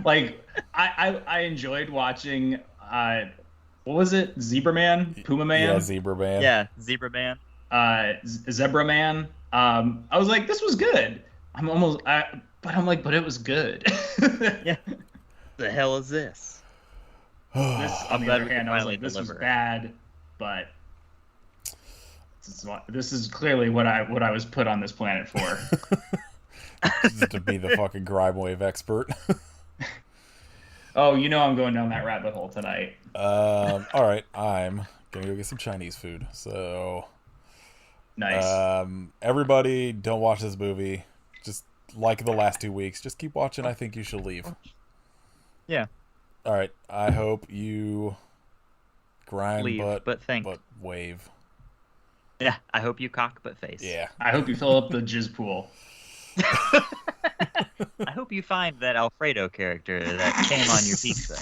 Like I enjoyed watching what was it? Zebra Man? Puma Man? Yeah, Zebra Man. Yeah, Zebra Man. Zebra Man. I was like, this was good. But it was good. Yeah. The hell is this? This, on the other hand, I was like, this was bad, but this is clearly what I was put on this planet for. Just to be the fucking Grimewave expert. Oh, I'm going down that rabbit hole tonight. All right, I'm gonna go get some Chinese food. So, Nice. Everybody, don't watch this movie. Just like the last 2 weeks, just keep watching. I think you should leave. Yeah. All right, I hope you grind, Leave, but think. but wave. Yeah, I hope you cock but face. Yeah. I hope you fill up the jizz pool. I hope you find that Alfredo character that came on your pizza.